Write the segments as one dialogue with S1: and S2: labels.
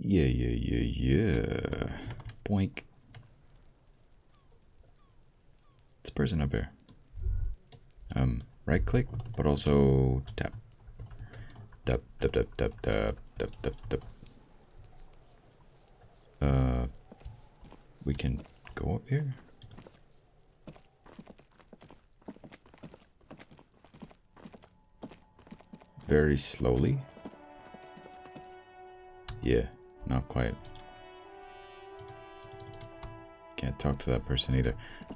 S1: Yeah. Boink. It's a person up here. Right click, but also tap. Tap. We can go up here. Very slowly. Yeah, not quite. Can't talk to that person either.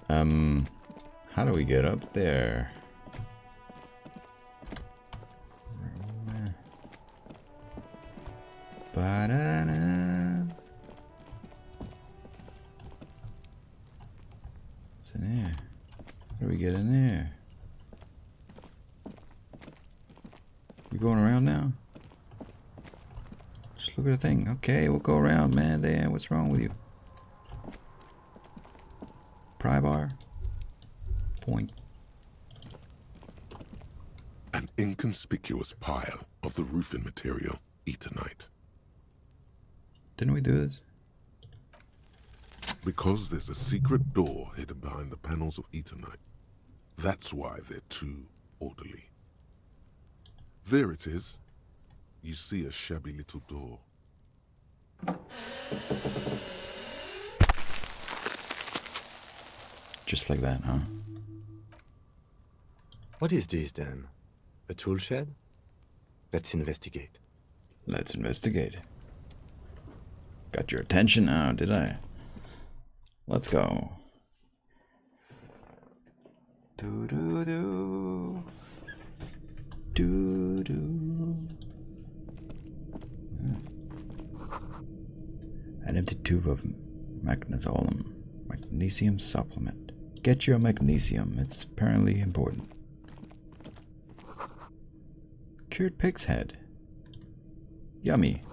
S1: How do we get up there? Ba-da-da. What's in there? How do we get in there? You going around now? Just look at the thing. Okay, we'll go around, man. Damn, what's wrong with you? Pry bar. Point.
S2: An inconspicuous pile of the roofing material, Eternite.
S1: Didn't we do this?
S2: Because there's a secret door hidden behind the panels of Eternite. That's why they're too orderly. There it is. You see a shabby little door.
S1: Just like that, huh?
S3: What is this then? A tool shed? Let's investigate.
S1: Let's investigate. Got your attention now, did I? Let's go. Do do do. Do do. An empty tube of magnesium supplement. Get your magnesium. It's apparently important. Cured pig's head. Yummy.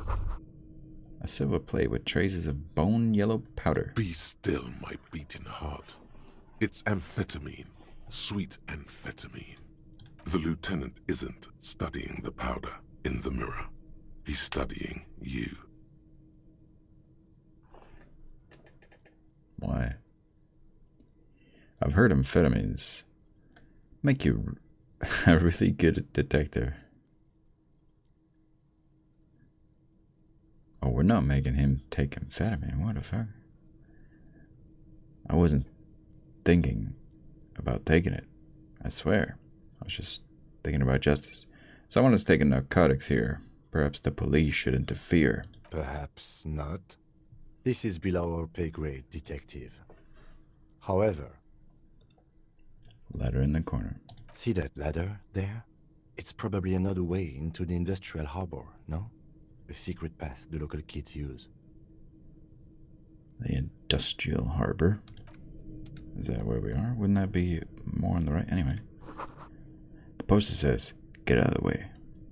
S1: A silver plate with traces of bone yellow powder.
S2: Be still, my beating heart. It's amphetamine. Sweet amphetamine. The lieutenant isn't studying the powder in the mirror. He's studying you.
S1: Why? I've heard amphetamines make you a really good detective. Oh, we're not making him take amphetamine. What the fuck? I wasn't thinking about taking it. I swear. I was just thinking about justice. Someone is taking narcotics here. Perhaps the police should interfere.
S3: Perhaps not. This is below our pay grade, detective. However...
S1: Ladder in the corner.
S3: See that ladder there? It's probably another way into the industrial harbor, no? A secret path the local kids use.
S1: The industrial harbor. Is that where we are? Wouldn't that be more on the right? Anyway. The poster says, get out of the way.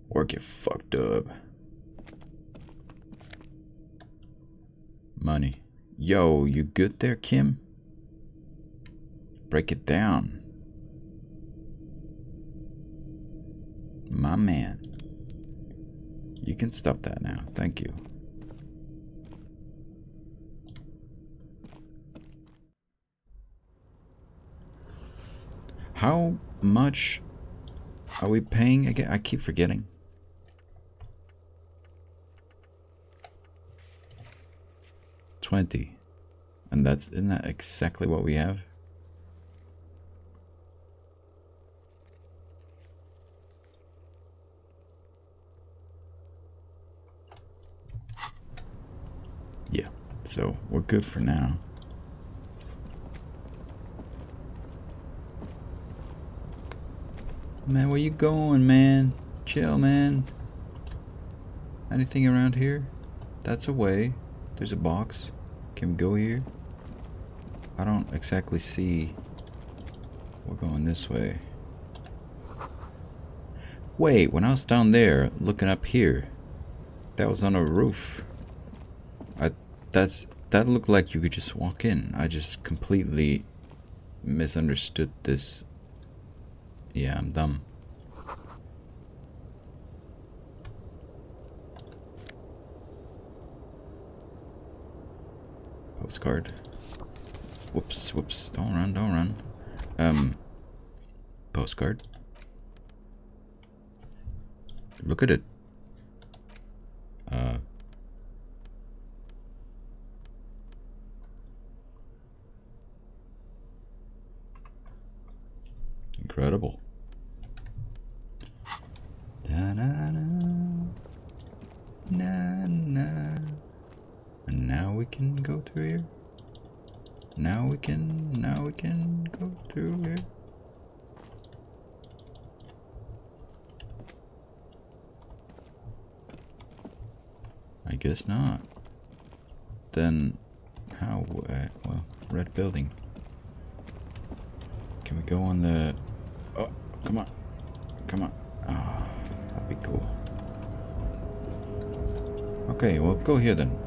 S1: Or get fucked up. Money. Yo, you good there, Kim? Break it down. My man. You can stop that now. Thank you. How much are we paying again? I keep forgetting. $20. And isn't that exactly what we have? Yeah, so we're good for now. Man, where you going, man? Chill, man. Anything around here? That's a way. There's a box. Can we go here? I don't exactly see. We're going this way. Wait, when I was down there looking up here, that was on a roof. That looked like you could just walk in. I just completely misunderstood this. Yeah, I'm dumb. Postcard. Whoops, whoops. Don't run, don't run. Postcard. Look at it. Incredible. Da-na-na. Na-na. And now we can go through here. Now we can go through here. I guess not. Then how? Well, red building. Can we go on the... Oh, come on. Come on. Oh, that'd be cool. Okay, well, go here then.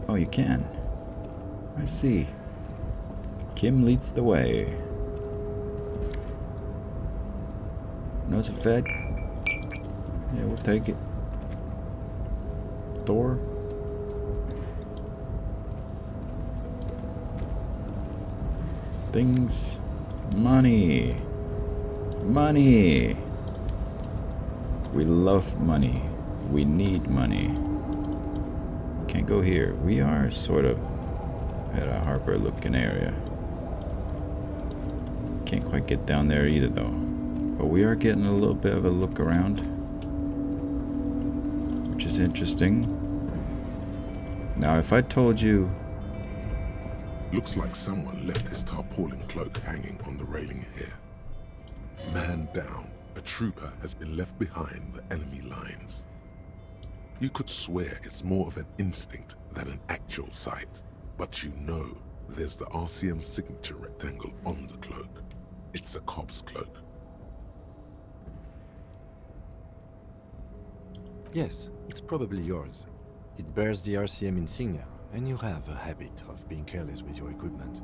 S1: Oh, you can. I see. Kim leads the way. No, it's a Fed. Yeah, we'll take it. Thor. Things. Money. Money. We love money. We need money. Can't go here. We are sort of at a harbor looking area. Can't quite get down there either though. But we are getting a little bit of a look around, which is interesting. Now if I told you...
S2: Looks like someone left his tarpaulin cloak hanging on the railing here. Man down, a trooper has been left behind the enemy lines. You could swear it's more of an instinct than an actual sight, but you know there's the RCM signature rectangle on the cloak. It's a cop's cloak.
S3: Yes, it's probably yours. It bears the RCM insignia, and you have a habit of being careless with your equipment.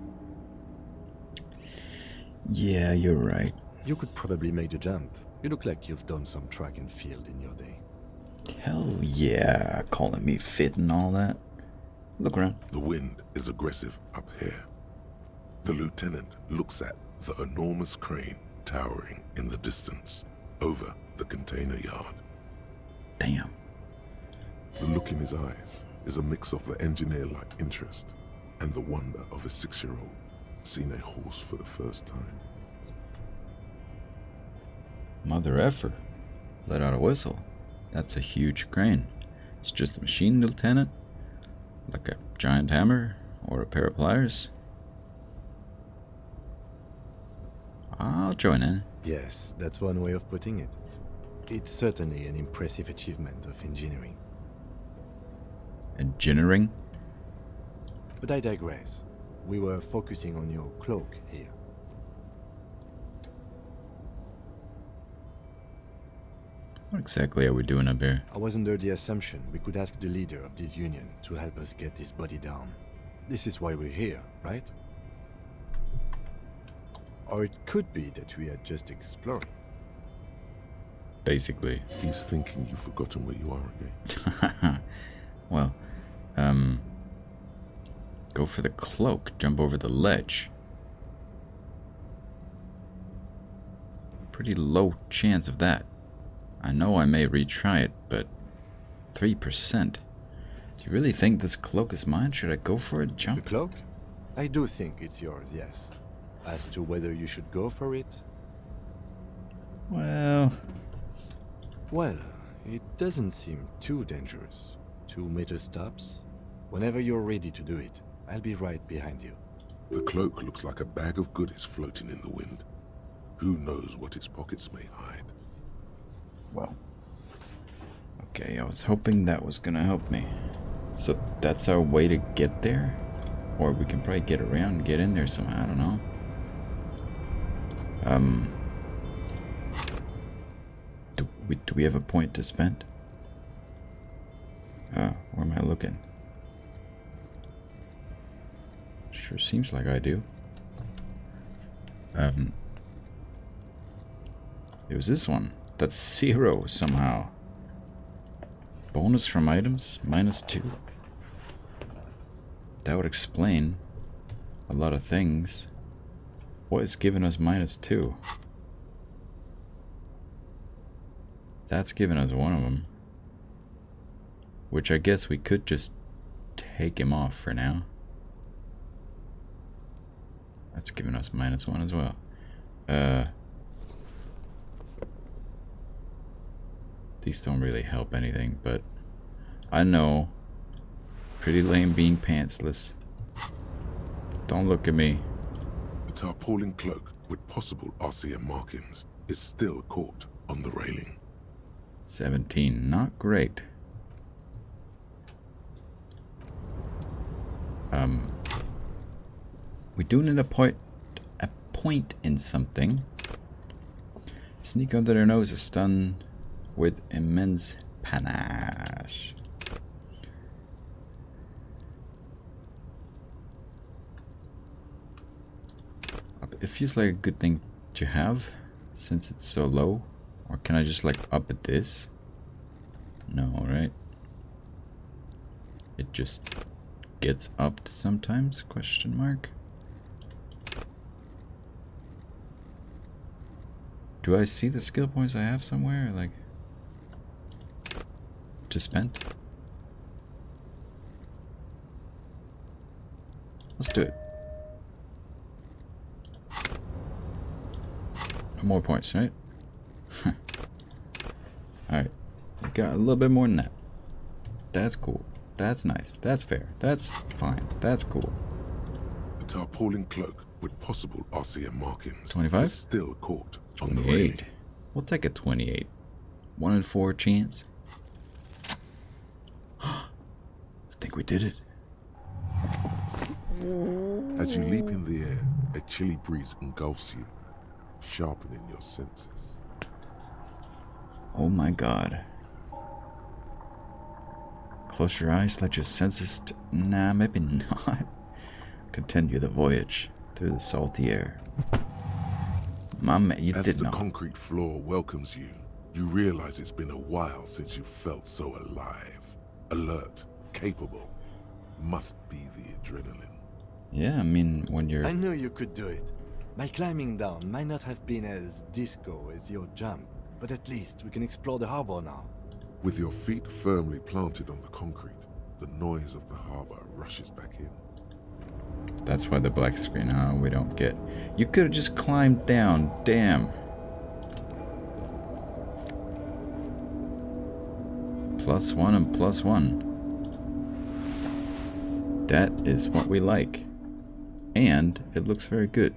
S1: Yeah, you're right.
S3: You could probably make the jump. You look like you've done some track and field in your day.
S1: Hell yeah, calling me fit and all that. Look around.
S2: The wind is aggressive up here. The lieutenant looks at the enormous crane towering in the distance over the container yard.
S1: Damn.
S2: The look in his eyes is a mix of the engineer-like interest and the wonder of a 6-year-old seeing a horse for the first time.
S1: Mother effer. Let out a whistle. That's a huge crane. It's just a machine, Lieutenant? Like a giant hammer or a pair of pliers? I'll join in.
S3: Yes, that's one way of putting it. It's certainly an impressive achievement of engineering.
S1: Engineering?
S3: But I digress. We were focusing on your cloak here.
S1: What exactly are we doing up here?
S3: I was under the assumption we could ask the leader of this union to help us get this body down. This is why we're here, right? Or it could be that we are just exploring.
S1: Basically.
S2: He's thinking you've forgotten where you are again.
S1: Well, go for the cloak, jump over the ledge. Pretty low chance of that. I know I may retry it, but 3%. Do you really think this cloak is mine? Should I go for a
S3: The
S1: jump?
S3: cloak? I do think it's yours, yes. As to whether you should go for it?
S1: Well,
S3: it doesn't seem too dangerous. 2 meter stops. Whenever you're ready to do it, I'll be right behind you.
S2: The cloak looks like a bag of goodies floating in the wind. Who knows what its pockets may hide?
S1: well. Okay, I was hoping that was gonna help me. So that's our way to get there? Or we can probably get around and get in there somehow, I don't know. Do we have a point to spend? Where am I looking? Sure seems like I do. It was this one. That's 0 somehow. Bonus from items, -2. That would explain a lot of things. What is giving us -2? That's giving us one of them. Which I guess we could just take him off for now. That's giving us -1 as well. These don't really help anything, but I know. Pretty lame being pantsless. Don't look at me.
S2: The tarpaulin cloak with possible RCM markings is still caught on the railing.
S1: 17, not great. We do need a point in something. Sneak under their nose is stun with immense panache. It feels like a good thing to have since it's so low. Or can I just like up at this? No, right? It just gets upped sometimes? Question mark. Do I see the skill points I have somewhere? Like to spend? Let's do it. No more points, right? Alright. We got a little bit more than that. That's cool. That's nice. That's fair. That's fine. That's cool.
S2: The tarpaulin cloak with possible RCM markings
S1: 25?
S2: is still caught on the
S1: 28.
S2: railing.
S1: We'll take a 28. 1 in 4 chance. I think we did it.
S2: As you leap in the air, a chilly breeze engulfs you, sharpening your senses.
S1: Oh my god. Close your eyes, let your senses... Nah, maybe not. Continue the voyage through the salty air. Mama, you
S2: As
S1: did
S2: the
S1: not.
S2: concrete floor welcomes you, you realize it's been a while since you felt so alive. Alert, capable. Must be the adrenaline.
S1: Yeah, I mean, when you're...
S3: I knew you could do it. My climbing down might not have been as disco as your jump, but at least we can explore the harbor now.
S2: With your feet firmly planted on the concrete, the noise of the harbor rushes back in.
S1: That's why the black screen, huh? We don't get... You could have just climbed down. Damn. +1 and +1. That is what we like. And it looks very good.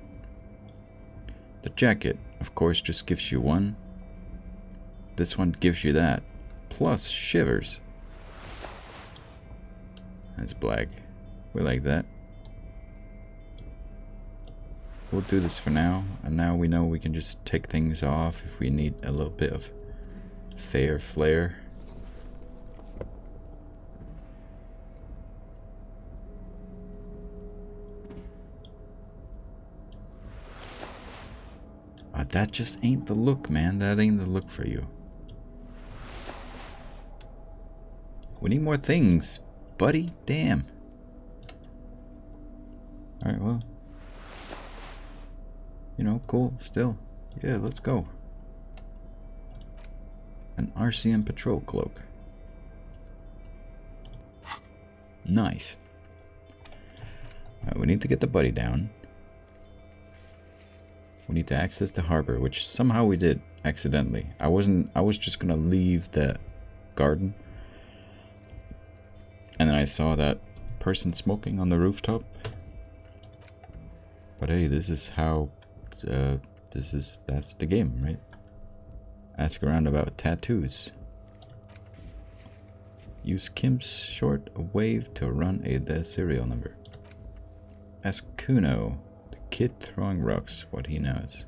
S1: The jacket, of course, just gives you 1. This one gives you that. Plus shivers. That's black. We like that. We'll do this for now. And now we know we can just take things off if we need a little bit of fair flair. That just ain't the look, man. That ain't the look for you. We need more things, buddy. Damn. Alright, well. You know, cool. Still. Yeah, let's go. An RCM patrol cloak. Nice. We need to get the buddy down. We need to access the harbor, which somehow we did accidentally. I was just gonna leave the garden. And then I saw that person smoking on the rooftop. But hey, this is how, that's the game, right? Ask around about tattoos. Use Kim's short wave to run the serial number. Ask Kuno. Kid throwing rocks, what he knows.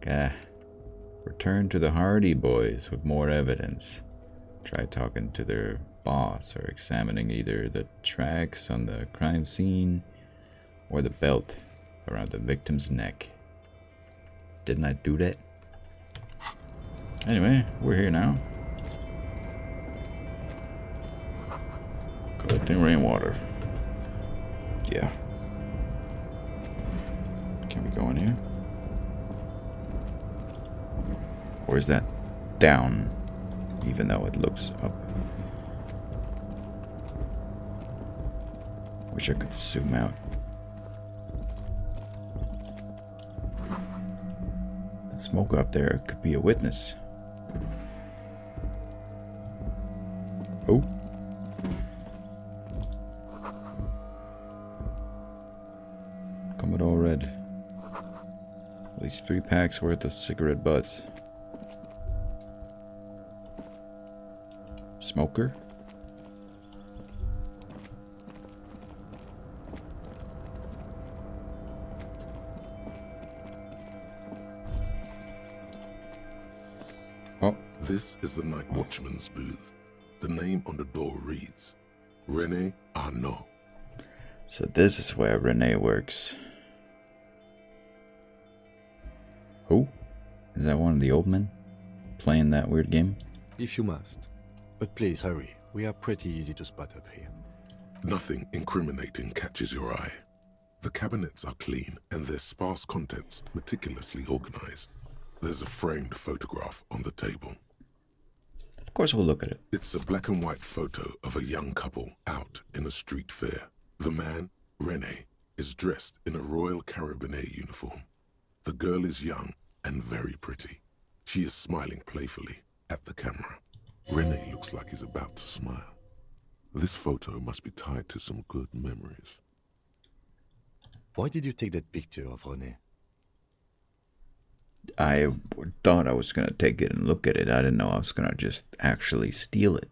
S1: Gah. Return to the Hardy Boys with more evidence. Try talking to their boss or examining either the tracks on the crime scene or the belt around the victim's neck. Didn't I do that? Anyway, we're here now. Collecting rainwater. Yeah. Can we go in here? Or is that down, even though it looks up? Wish I could zoom out. That smoke up there could be a witness. Oh. Commodore Red. At least 3 packs worth of cigarette butts. Smoker? Oh.
S2: This is the night watchman's booth. The name on the door reads, Rene Arnaud.
S1: So this is where Rene works. Who? Is that one of the old men playing that weird game?
S3: If you must. But please hurry. We are pretty easy to spot up here.
S2: Nothing incriminating catches your eye. The cabinets are clean and their sparse contents meticulously organized. There's a framed photograph on the table.
S1: Of course we'll look at it.
S2: It's a black and white photo of a young couple out in a street fair. The man, Rene, is dressed in a Royal Carabinier uniform. The girl is young and very pretty. She is smiling playfully at the camera. Rene looks like he's about to smile. This photo must be tied to some good memories.
S3: Why did you take that picture of René?
S1: I thought I was going to take it and look at it. I didn't know I was going to just actually steal it.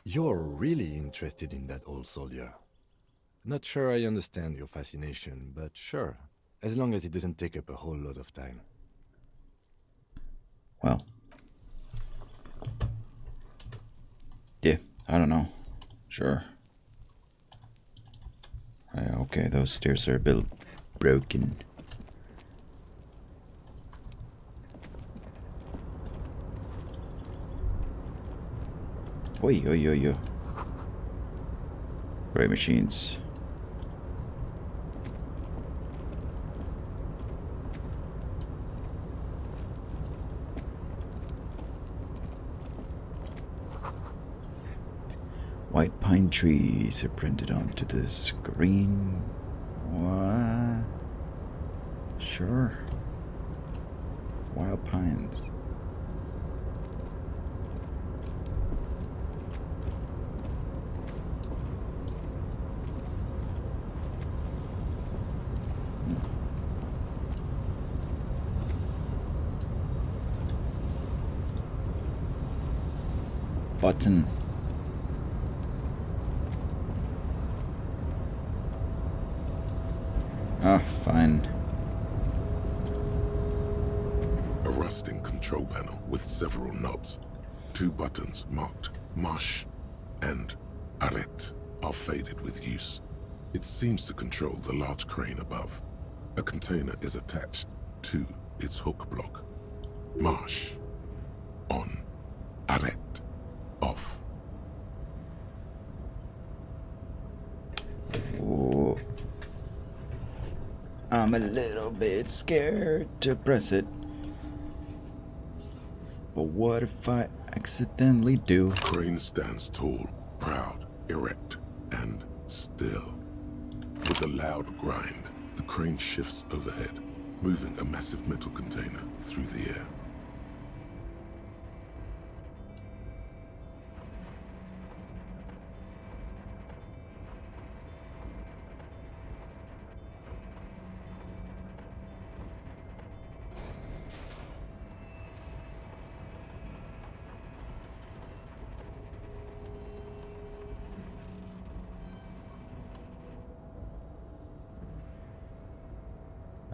S3: You're really interested in that old soldier. Not sure I understand your fascination, but sure, as long as it doesn't take up a whole lot of time.
S1: Well. Yeah, I don't know. Sure. Okay, those stairs are a bit broken. Oi, oi, oi, oi. Ray machines. White pine trees are printed onto the screen. What? Sure. Wild pines. Button. Ah, fine.
S2: A rusting control panel with several knobs. 2 buttons marked Marche and Arrête are faded with use. It seems to control the large crane above. A container is attached to its hook block. Marche. On. Arrête. Off.
S1: Ooh. I'm a little bit scared to press it. But what if I accidentally do?
S2: The crane stands tall, proud, erect, and still. With a loud grind, the crane shifts overhead, moving a massive metal container through the air.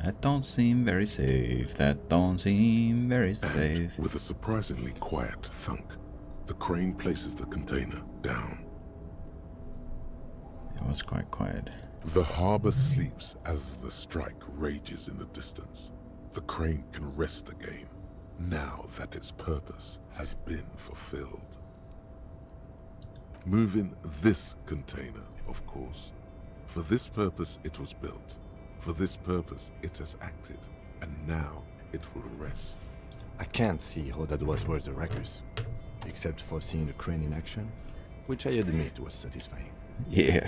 S1: That don't seem very safe. That don't seem very safe.
S2: With a surprisingly quiet thunk, the crane places the container down.
S1: It was quite quiet.
S2: The harbor sleeps as the strike rages in the distance. The crane can rest again, now that its purpose has been fulfilled. Moving this container, of course. For this purpose it was built. For this purpose it has acted. And now it will rest.
S3: I can't see how that was worth the ruckus, except for seeing the crane in action, which I admit was satisfying.
S1: Yeah.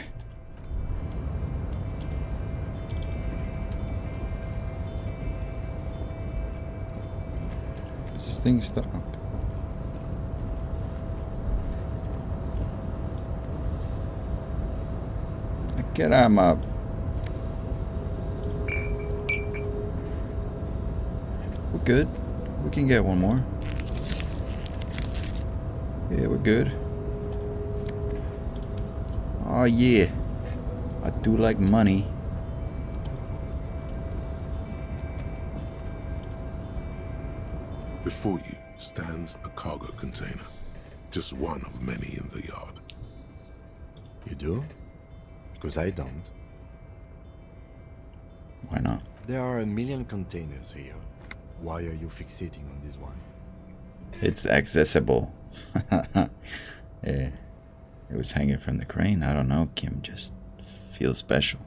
S1: Is this thing stuck? Get him up. We're good. We can get one more. Yeah, we're good. Oh yeah. I do like money.
S2: Before you stands a cargo container. Just one of many in the yard.
S3: You do? Because I don't.
S1: Why not?
S3: There are a million containers here. Why are you fixating on this one?
S1: It's accessible. Yeah. It was hanging from the crane. I don't know. Kim just feels special.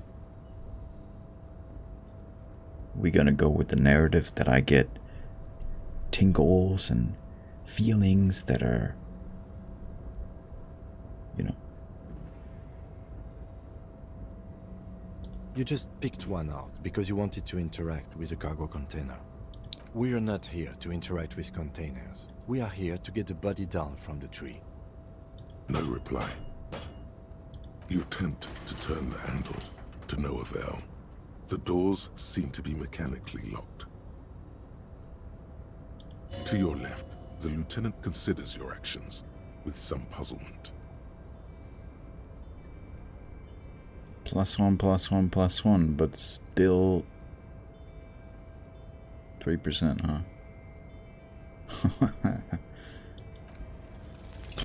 S1: We gonna go with the narrative that I get tingles and feelings that are, you know.
S3: You just picked one out because you wanted to interact with a cargo container. We are not here to interact with containers. We are here to get the body down from the tree.
S2: No reply. You attempt to turn the handle, to no avail. The doors seem to be mechanically locked. To your left, the lieutenant considers your actions with some puzzlement.
S1: +1, +1, +1, but still 3%, huh?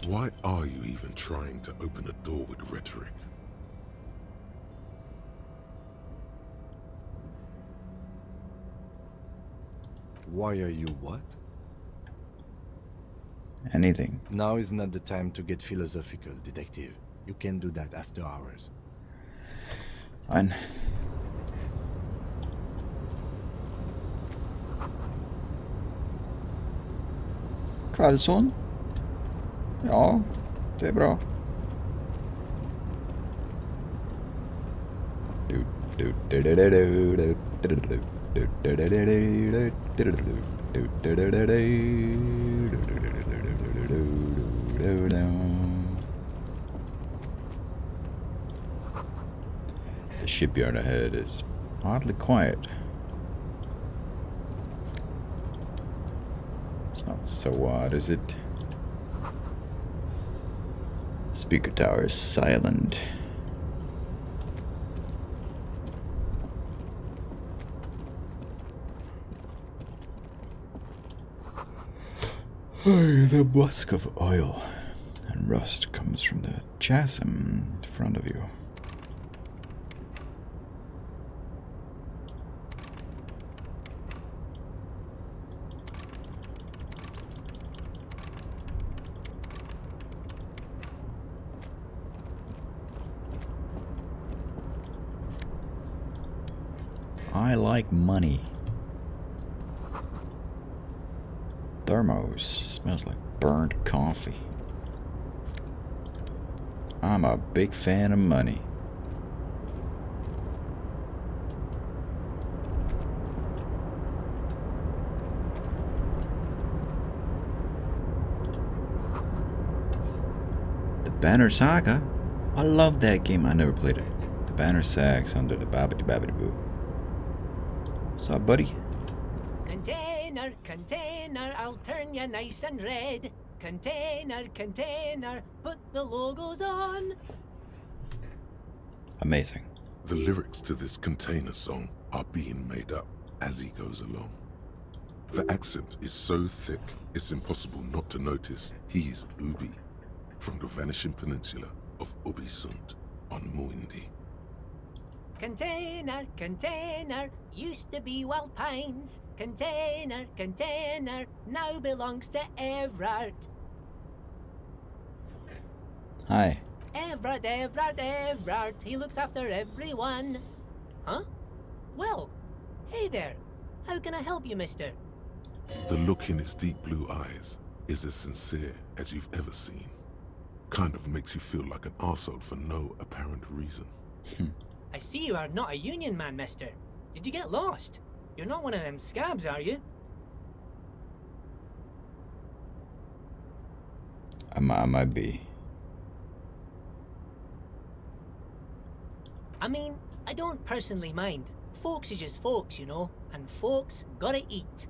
S2: Why are you even trying to open a door with rhetoric?
S3: Why are you what?
S1: Anything.
S3: Now is not the time to get philosophical, detective. You can do that after hours.
S1: Fine. Kvällsson? Ja, det är bra. The shipyard ahead is oddly quiet. It's not so odd, is it? Speaker tower is silent. The musk of oil and rust comes from the chasm in front of you. I like money. Thermos smells like burnt coffee. I'm a big fan of money. The Banner Saga? I love that game. I never played it. The Banner Sags under the Babbity Babbity Boo. What's up, buddy?
S4: Container, container, I'll turn you nice and red. Container, container, put the logos on.
S1: Amazing.
S2: The lyrics to this container song are being made up as he goes along. The accent is so thick, it's impossible not to notice he's Ubi, from the vanishing peninsula of Ubisunt on Muindi.
S4: Container, container, used to be Wild Pines. Container, container, now belongs to Everard.
S1: Hi.
S4: Everard, he looks after everyone. Huh? Well, hey there. How can I help you, mister?
S2: The look in his deep blue eyes is as sincere as you've ever seen. Kind of makes you feel like an arsehole for no apparent reason.
S4: I see you are not a union man, mister. Did you get lost? You're not one of them scabs, are you?
S1: I might be.
S4: I mean, I don't personally mind. Folks is just folks, you know, and folks gotta eat.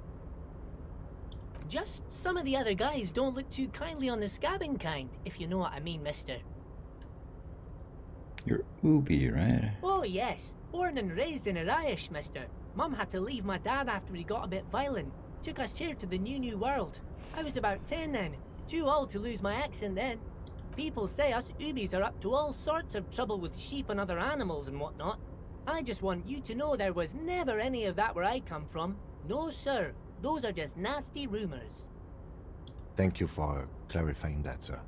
S4: Just some of the other guys don't look too kindly on the scabbing kind, if you know what I mean, mister.
S1: You're Ubi, right?
S4: Oh yes, born and raised in Irish, mister. Mum had to leave my dad after he got a bit violent. Took us here to the new world. I was about 10 then, too old to lose my accent then. People say us Ubis are up to all sorts of trouble with sheep and other animals and whatnot. I just want you to know there was never any of that where I come from. No sir, those are just nasty rumors.
S3: Thank you for clarifying that, sir.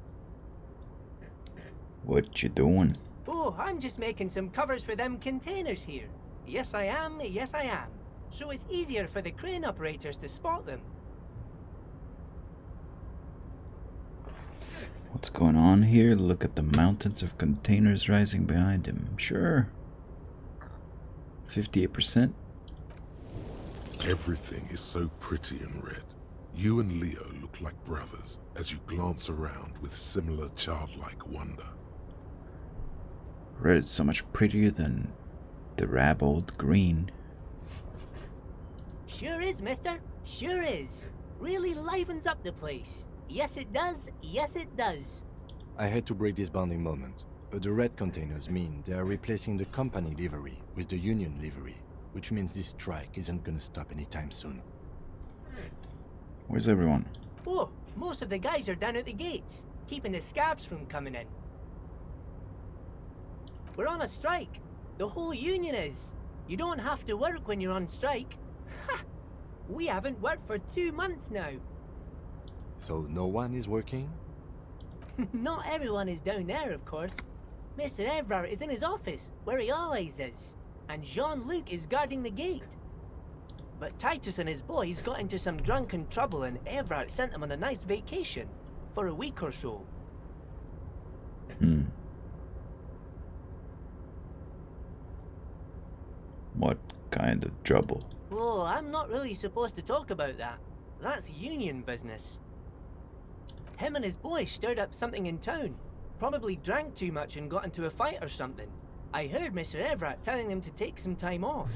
S1: What you doing?
S4: Oh, I'm just making some covers for them containers here. Yes I am, yes I am. So it's easier for the crane operators to spot them.
S1: What's going on here? Look at the mountains of containers rising behind him. Sure. 58%.
S2: Everything is so pretty and red. You and Leo look like brothers as you glance around with similar childlike wonder.
S1: Red is so much prettier than the rabold green.
S4: Sure is, mister. Sure is. Really livens up the place. Yes it does, yes it does.
S3: I had to break this bonding moment, but the red containers mean they are replacing the company livery with the union livery, which means this strike isn't gonna stop anytime soon.
S1: Where's everyone?
S4: Oh, most of the guys are down at the gates, keeping the scabs from coming in. We're on a strike. The whole union is. You don't have to work when you're on strike. Ha! We haven't worked for 2 months now.
S3: So no one is working?
S4: Not everyone is down there, of course. Mr. Everard is in his office, where he always is. And Jean-Luc is guarding the gate. But Titus and his boys got into some drunken trouble and Everard sent them on a nice vacation. For a week or so.
S1: What kind of trouble?
S4: Oh, I'm not really supposed to talk about that. That's union business. Him and his boys stirred up something in town. Probably drank too much and got into a fight or something. I heard Mr. Everett telling him to take some time off.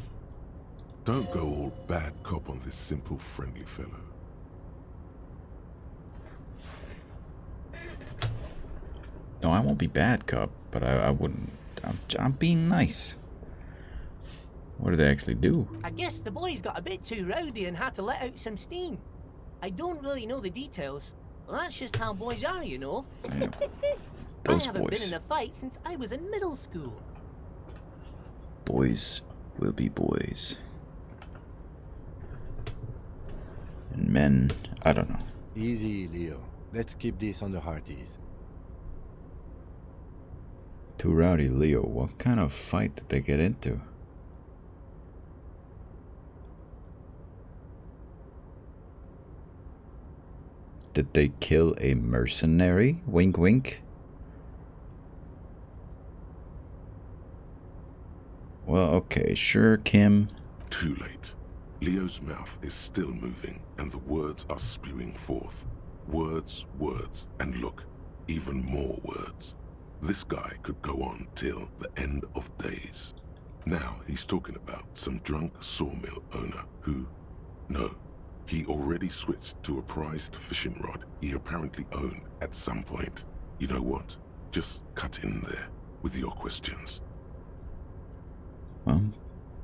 S2: Don't go all bad cop on this simple, friendly fellow.
S1: No, I won't be bad cop, but I wouldn't. I'm being nice. What do they actually do?
S4: I guess the boys got a bit too rowdy and had to let out some steam. I don't really know the details. Well, that's just how boys are, you know.
S1: I know.
S4: I
S1: Those
S4: haven't been
S1: boys.
S4: in a fight since I was in middle school.
S1: Boys will be boys. And men, I don't know.
S3: Easy, Leo. Let's keep this on the hearties.
S1: Too rowdy, Leo. What kind of fight did they get into? Did they kill a mercenary? Wink, wink. Well, okay, sure, Kim.
S2: Too late. Leo's mouth is still moving, and the words are spewing forth. Words, words, and look, even more words. This guy could go on till the end of days. Now he's talking about some drunk sawmill owner who... No, he already switched to a prized fishing rod he apparently owned at some point. You know what? Just cut in there with your questions.
S1: Well,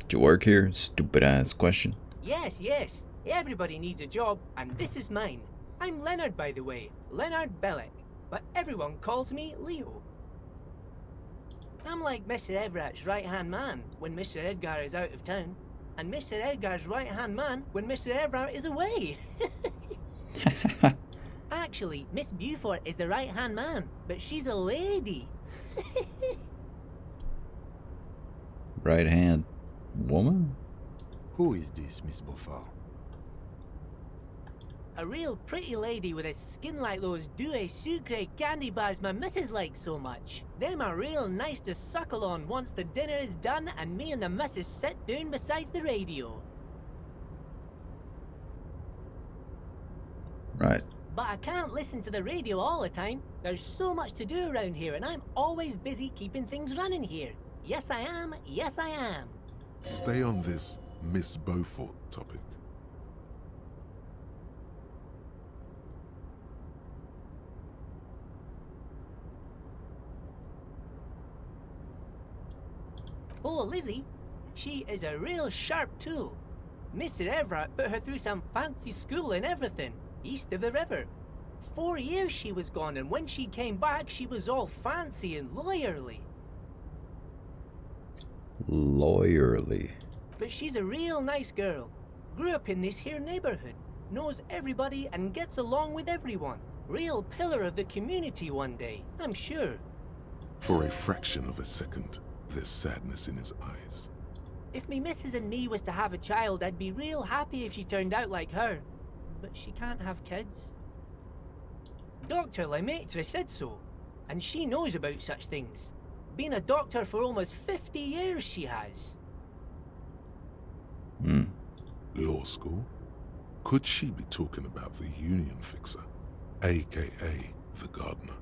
S1: do you work here? Stupid ass question.
S4: Yes, yes. Everybody needs a job, and this is mine. I'm Leonard, by the way. Leonard Bellick. But everyone calls me Leo. I'm like Mr. Everett's right-hand man when Mr. Edgar is out of town, and Mr. Edgar's right-hand man when Mr. Everett is away. Actually, Actually, Miss Beaufort is the right-hand man, but she's a lady.
S1: Right hand woman?
S3: Who is this, Miss Beaufort?
S4: A real pretty lady with a skin like those Douai Sucre candy bars my missus likes so much. Them are real nice to suckle on once the dinner is done and me and the missus sit down beside the radio.
S1: Right.
S4: But I can't listen to the radio all the time. There's so much to do around here and I'm always busy keeping things running here. Yes I am, yes I am.
S2: Stay on this Miss Beaufort topic.
S4: Oh, Lizzie, she is a real sharp tool. Mr. Everett put her through some fancy school and everything, east of the river. 4 years she was gone, and when she came back, she was all fancy and lawyerly.
S1: Lawyerly.
S4: But she's a real nice girl. Grew up in this here neighborhood, knows everybody and gets along with everyone. Real pillar of the community one day, I'm sure.
S2: For a fraction of a second, there's sadness in his eyes.
S4: If me missus and me was to have a child, I'd be real happy if she turned out like her. But she can't have kids. Dr. Lemaitre said so, and she knows about such things. Been a doctor for almost 50 years, she has.
S2: Law school? Could she be talking about the union fixer, aka the gardener?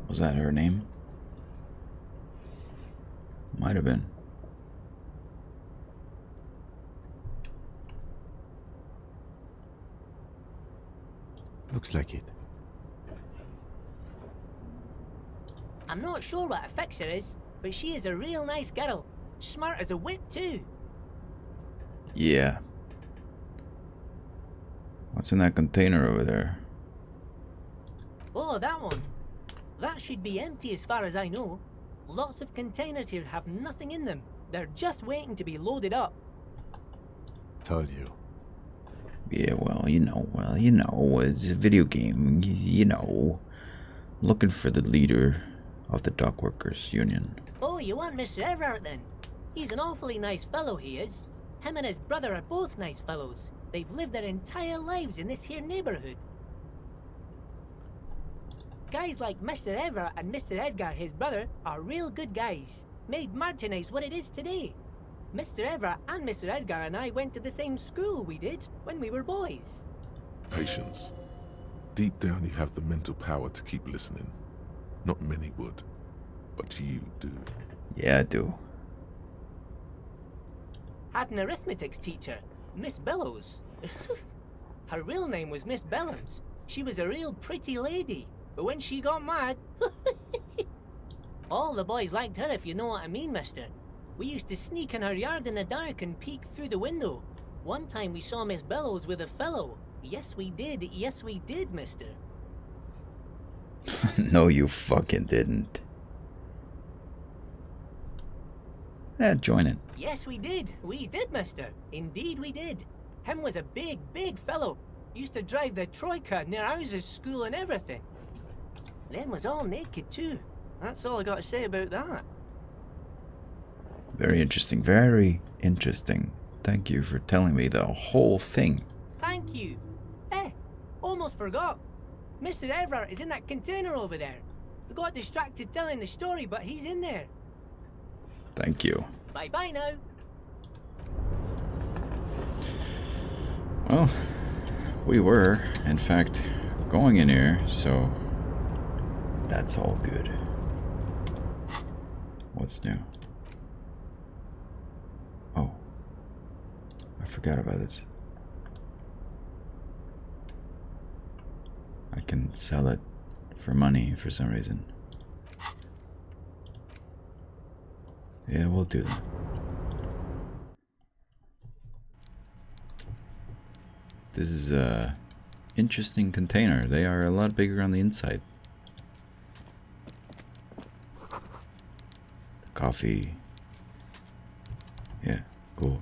S1: Was that her name? Might have been.
S3: Looks like it.
S4: I'm not sure what a fixer is, but she is a real nice girl. Smart as a whip, too.
S1: Yeah. What's in that container over there?
S4: Oh, that one. That should be empty as far as I know. Lots of containers here have nothing in them. They're just waiting to be loaded up.
S3: Told you.
S1: Yeah, well, you know, it's a video game, you know. Looking for the leader of the dock workers union.
S4: Oh, you want Mr. Everett then? He's an awfully nice fellow, he is. Him and his brother are both nice fellows. They've lived their entire lives in this here neighborhood. Guys like Mr. Everett and Mr. Edgar, his brother, are real good guys. Made Martinez what it is today. Mr. Everett and Mr. Edgar and I went to the same school we did when we were boys.
S2: Patience. Deep down you have the mental power to keep listening. Not many would, but you do.
S1: Yeah, I do.
S4: Had an arithmetics teacher, Miss Bellows. Her real name was Miss Bellams. She was a real pretty lady, but when she got mad, all the boys liked her, if you know what I mean, mister. We used to sneak in her yard in the dark and peek through the window. One time we saw Miss Bellows with a fellow. Yes, we did, mister.
S1: No, you fucking didn't. Yeah, join it.
S4: Yes, we did, mister. Indeed we did. Him was a big, big fellow. Used to drive the Troika near ours' school and everything. Them was all naked too. That's all I got to say about that.
S1: Very interesting, very interesting. Thank you for telling me the whole thing.
S4: Thank you. Almost forgot. Mr. Everett is in that container over there. I got distracted telling the story, but he's in there.
S1: Thank you.
S4: Bye-bye now.
S1: Well, we were, in fact, going in here, so that's all good. What's new? Oh, I forgot about this. I can sell it for money for some reason. Yeah, we'll do that. This is a interesting container. They are a lot bigger on the inside. Coffee. Yeah, cool.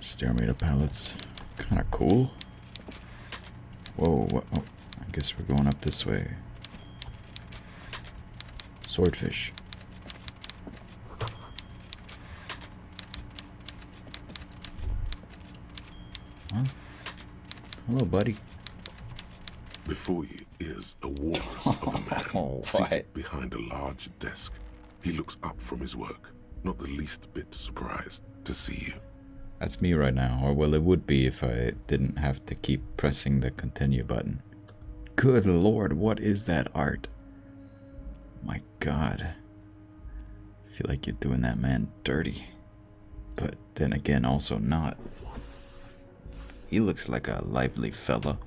S1: Stair meter pallets. Kind of cool. Whoa, what? Oh, I guess we're going up this way. Swordfish. Huh? Hello, buddy.
S2: Before you is a walrus of a man seated behind a large desk. He looks up from his work, not the least bit surprised to see you.
S1: That's me right now, or well, it would be if I didn't have to keep pressing the continue button. Good lord, what is that art? My god. I feel like you're doing that man dirty. But then again, also not. He looks like a lively fella.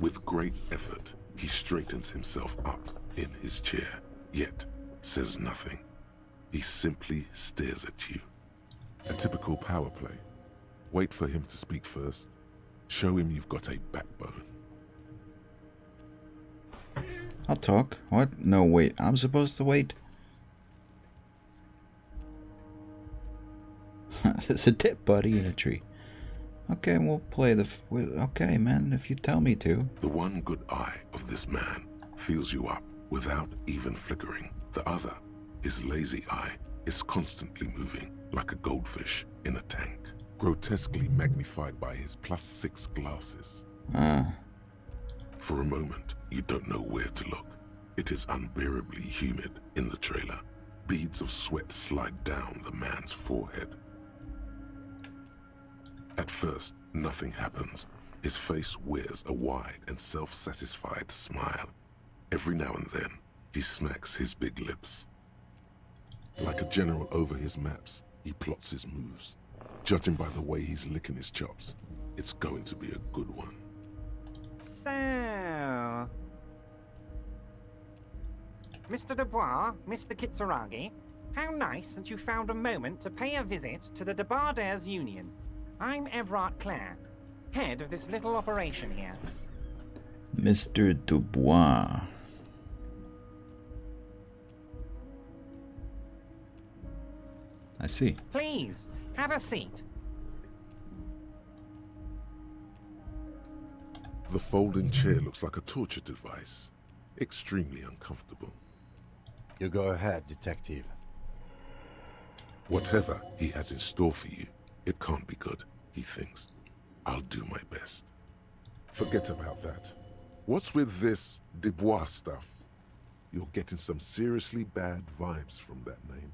S2: With great effort, he straightens himself up in his chair, yet says nothing. He simply stares at you. A typical power play. Wait for him to speak first. Show him you've got a backbone.
S1: I'll talk. What? No, wait. I'm supposed to wait? There's a dead buddy in a tree. Okay, we'll play the... okay, man, if you tell me to.
S2: The one good eye of this man fills you up without even flickering. The other, his lazy eye, is constantly moving like a goldfish in a tank, grotesquely magnified by his +6 glasses. For a moment, you don't know where to look. It is unbearably humid in the trailer. Beads of sweat slide down the man's forehead. At first, nothing happens. His face wears a wide and self-satisfied smile. Every now and then, he smacks his big lips. Like a general over his maps, he plots his moves. Judging by the way he's licking his chops, it's going to be a good one.
S5: So... Mr. Dubois, Mr. Kitsuragi, how nice that you found a moment to pay a visit to the Debardairs Union. I'm Everard Clare, head of this little operation here.
S1: Mr. Dubois. I see.
S5: Please, have a seat.
S2: The folding chair looks like a torture device. Extremely uncomfortable.
S3: You go ahead, detective.
S2: Whatever he has in store for you, it can't be good, he thinks. I'll do my best. Forget about that. What's with this Dubois stuff? You're getting some seriously bad vibes from that name.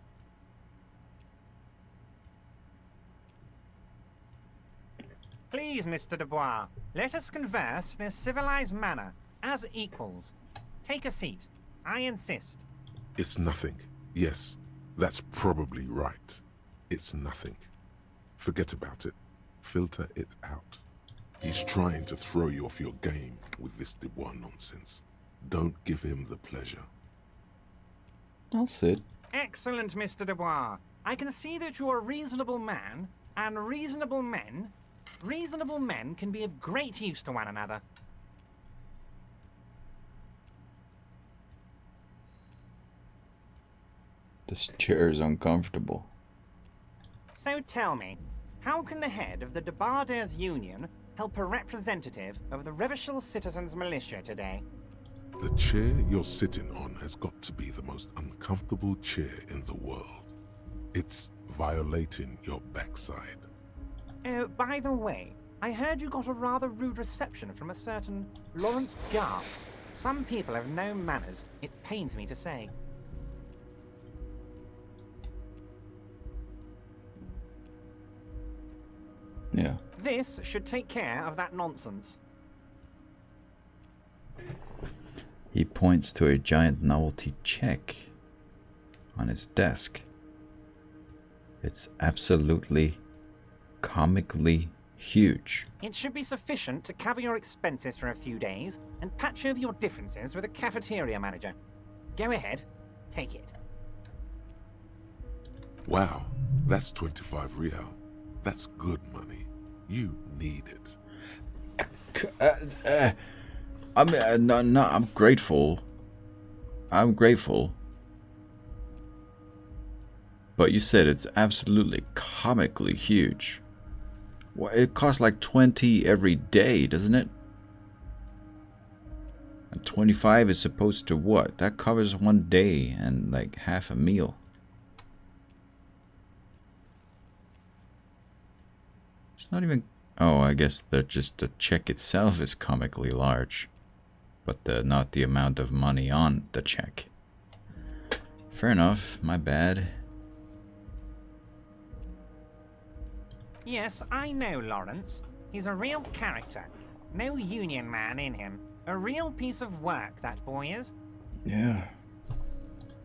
S5: Please, Mr. Dubois, let us converse in a civilized manner, as equals. Take a seat. I insist.
S2: It's nothing. Yes, that's probably right. It's nothing. Forget about it. Filter it out. He's trying to throw you off your game with this Dubois nonsense. Don't give him the pleasure.
S1: I'll sit.
S5: Excellent, Mr. Dubois. I can see that you're a reasonable man, and reasonable men can be of great use to one another.
S1: This chair is uncomfortable.
S5: So tell me, how can the head of the Debardairs Union help a representative of the Revachol Citizens Militia today?
S2: The chair you're sitting on has got to be the most uncomfortable chair in the world. It's violating your backside.
S5: Oh, by the way, I heard you got a rather rude reception from a certain Lawrence Garth. Some people have no manners, it pains me to say.
S1: Yeah.
S5: This should take care of that nonsense.
S1: He points to a giant novelty check on his desk. It's absolutely comically huge.
S5: It should be sufficient to cover your expenses for a few days and patch over your differences with a cafeteria manager. Go ahead, take it.
S2: Wow, that's 25 real. That's good money. You need it.
S1: I'm grateful. I'm grateful. But you said it's absolutely comically huge. Well, it costs like 20 every day, doesn't it? And 25 is supposed to what? That covers one day and like half a meal. It's not even... Oh, I guess that just the check itself is comically large. But not the amount of money on the check. Fair enough, my bad.
S5: Yes, I know Lawrence. He's a real character. No union man in him. A real piece of work, that boy is.
S1: Yeah.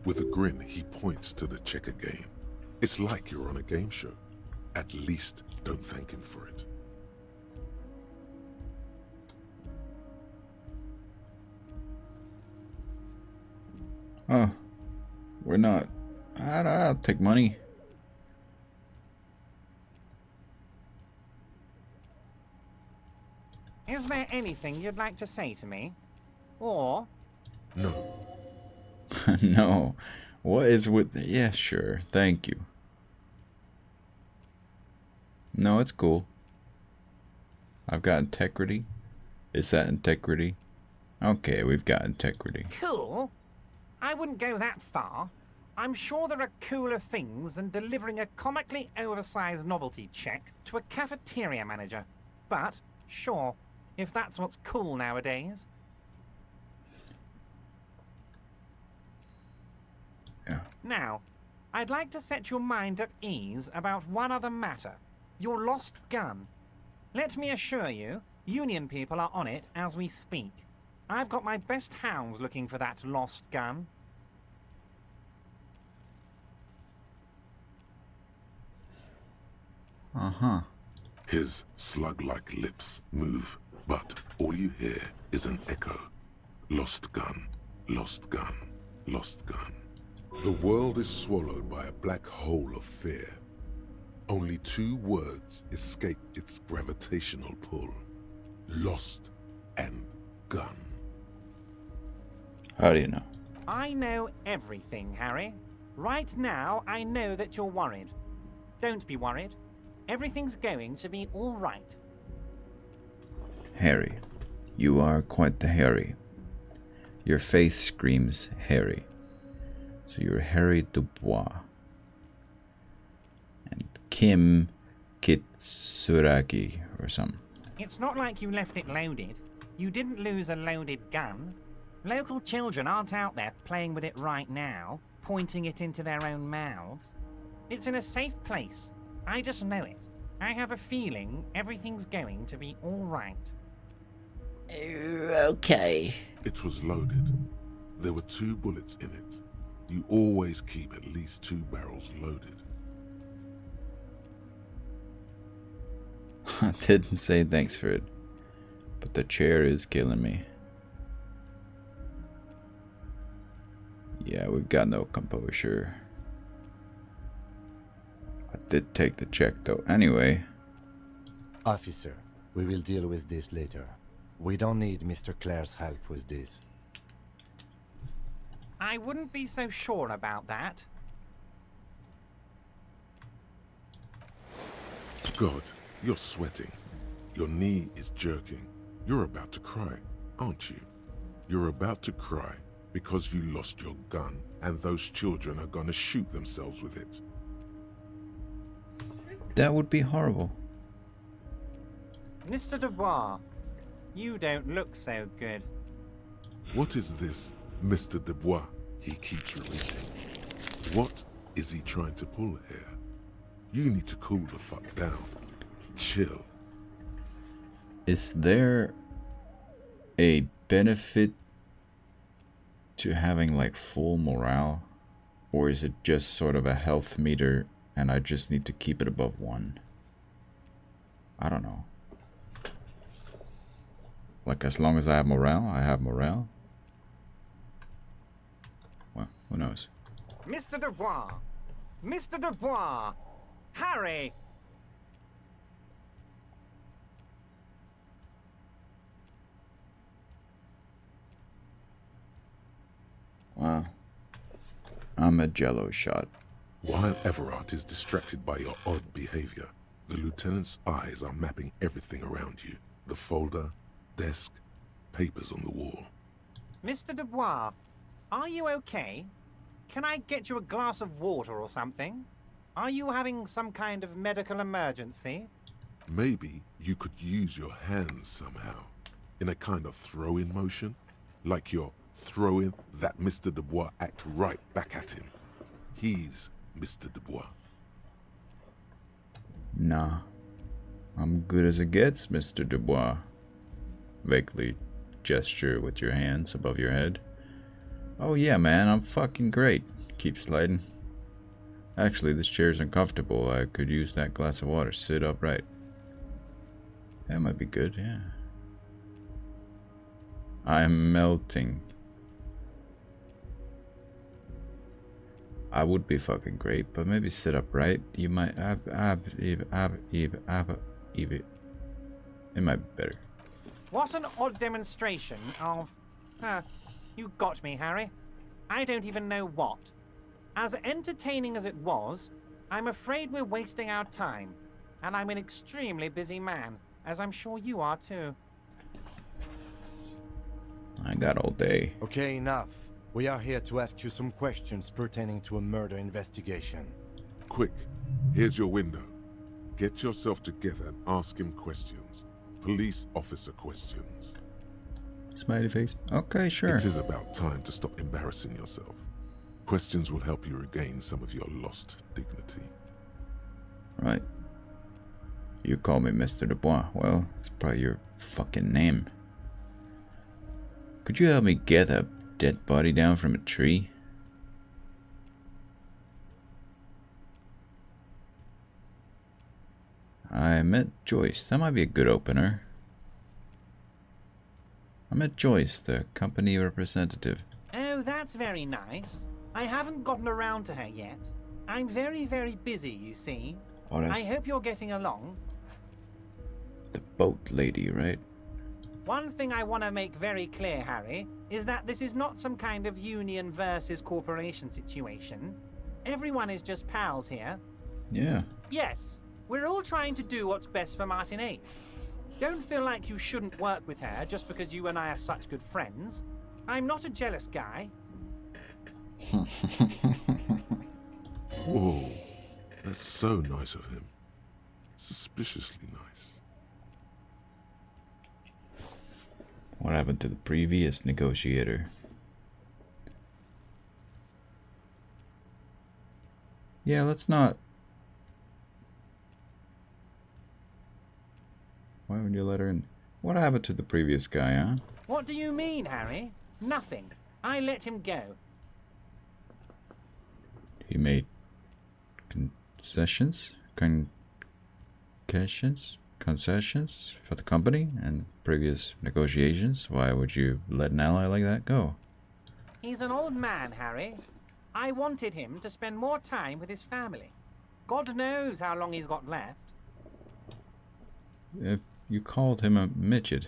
S2: With a grin, he points to the checker game. It's like you're on a game show. At least don't thank him for it.
S1: Oh, we're not. I'll take money.
S5: Is there anything you'd like to say to me? Or...
S2: No.
S1: No. What is with... Yeah, sure. Thank you. No, it's cool. I've got integrity. Is that integrity? Okay, we've got integrity.
S5: Cool? I wouldn't go that far. I'm sure there are cooler things than delivering a comically oversized novelty check to a cafeteria manager. But, sure, if that's what's cool nowadays.
S1: Yeah.
S5: Now, I'd like to set your mind at ease about one other matter. Your lost gun. Let me assure you, Union people are on it as we speak. I've got my best hounds looking for that lost gun.
S1: Uh-huh.
S2: His slug-like lips move, but all you hear is an echo. Lost gun, lost gun, lost gun. The world is swallowed by a black hole of fear. Only two words escape its gravitational pull. Lost and gun.
S1: How do you know?
S5: I know everything, Harry. Right now, I know that you're worried. Don't be worried. Everything's going to be all right.
S1: Harry. You are quite the Harry. Your face screams Harry. So you're Harry Dubois. And Kim Kitsuragi or something.
S5: It's not like you left it loaded. You didn't lose a loaded gun. Local children aren't out there playing with it right now, pointing it into their own mouths. It's in a safe place. I just know it. I have a feeling everything's going to be all right.
S1: Okay.
S2: It was loaded. There were 2 bullets in it. You always keep at least 2 barrels loaded.
S1: I didn't say thanks for it, but the chair is killing me. Yeah, we've got no composure. I did take the check though. Anyway.
S3: Officer, we will deal with this later. We don't need Mr. Clare's help with this.
S5: I wouldn't be so sure about that.
S2: God, you're sweating. Your knee is jerking. You're about to cry, aren't you? You're about to cry because you lost your gun and those children are gonna shoot themselves with it.
S1: That would be horrible.
S5: Mr. Dubois, you don't look so good.
S2: What is this, Mr. Dubois? He keeps repeating. What is he trying to pull here? You need to cool the fuck down. Chill.
S1: Is there a benefit to having like full morale? Or is it just sort of a health meter and I just need to keep it above 1? I don't know. Like as long as I have morale, I have morale. Well, who knows?
S5: Mr. Dubois! Mr. Dubois! Harry!
S1: Wow. I'm a jello shot.
S2: While Everard is distracted by your odd behavior, The lieutenant's eyes are mapping everything around you. The folder, desk, papers on the wall.
S5: Mr. Dubois, are you okay? Can I get you a glass of water or something? Are you having some kind of medical emergency?
S2: Maybe you could use your hands somehow, in a kind of throw-in motion, like you're throwing that Mr. Dubois act right back at him. He's Mr. Dubois.
S1: Nah. I'm good as it gets, Mr. Dubois. Vaguely gesture with your hands above your head. Oh yeah, man, I'm fucking great. Keep sliding. Actually, this chair's uncomfortable. I could use that glass of water. Sit upright. That might be good, yeah. I'm melting. I would be fucking great, but maybe sit upright. You might it might be better.
S5: What an odd demonstration of... you got me, Harry. I don't even know what. As entertaining as it was, I'm afraid we're wasting our time. And I'm an extremely busy man, as I'm sure you are too.
S1: I got all day.
S3: Okay, enough. We are here to ask you some questions pertaining to a murder investigation.
S2: Quick, here's your window. Get yourself together and ask him questions. Police officer questions.
S1: Smiley face. Okay, sure.
S2: It is about time to stop embarrassing yourself. Questions will help you regain some of your lost dignity.
S1: Right. You call me Mr. Dubois. Well, it's probably your fucking name. Could you help me get a dead body down from a tree? I met Joyce. That might be a good opener. I met Joyce, the company representative.
S5: Oh, that's very nice. I haven't gotten around to her yet. I'm very, very busy, you see.
S1: Oh, that's
S5: I hope you're getting along.
S1: the boat lady, right?
S5: One thing I want to make very clear, Harry, is that this is not some kind of union versus corporation situation. Everyone is just pals here.
S1: Yeah.
S5: Yes, we're all trying to do what's best for Martin 8. Don't feel like you shouldn't work with her just because you and I are such good friends. I'm not a jealous guy.
S2: Whoa, that's so nice of him. Suspiciously nice.
S1: What happened to the previous negotiator? Yeah, let's not. Why would you let her in? What happened to the previous guy, huh?
S5: What do you mean, Harry? Nothing. I let him go.
S1: He made concessions for the company and previous negotiations. Why would you let an ally like that go?
S5: He's an old man, Harry. I wanted him to spend more time with his family. God knows how long he's got left.
S1: If you called him a midget.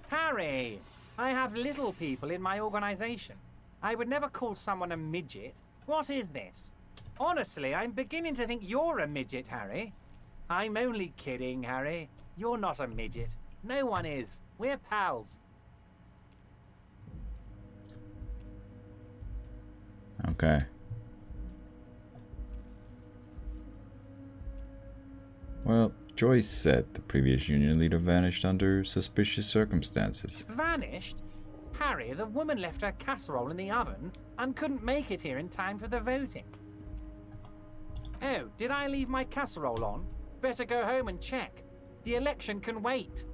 S5: Harry, I have little people in my organization. I would never call someone a midget. What is this? Honestly, I'm beginning to think you're a midget, Harry. I'm only kidding, Harry. You're not a midget. No one is. We're pals.
S1: Okay. Well, Joyce said the previous union leader vanished under suspicious circumstances.
S5: Vanished? Harry, the woman left her casserole in the oven and couldn't make it here in time for the voting. Oh, did I leave my casserole on? Better go home and check. The election can wait.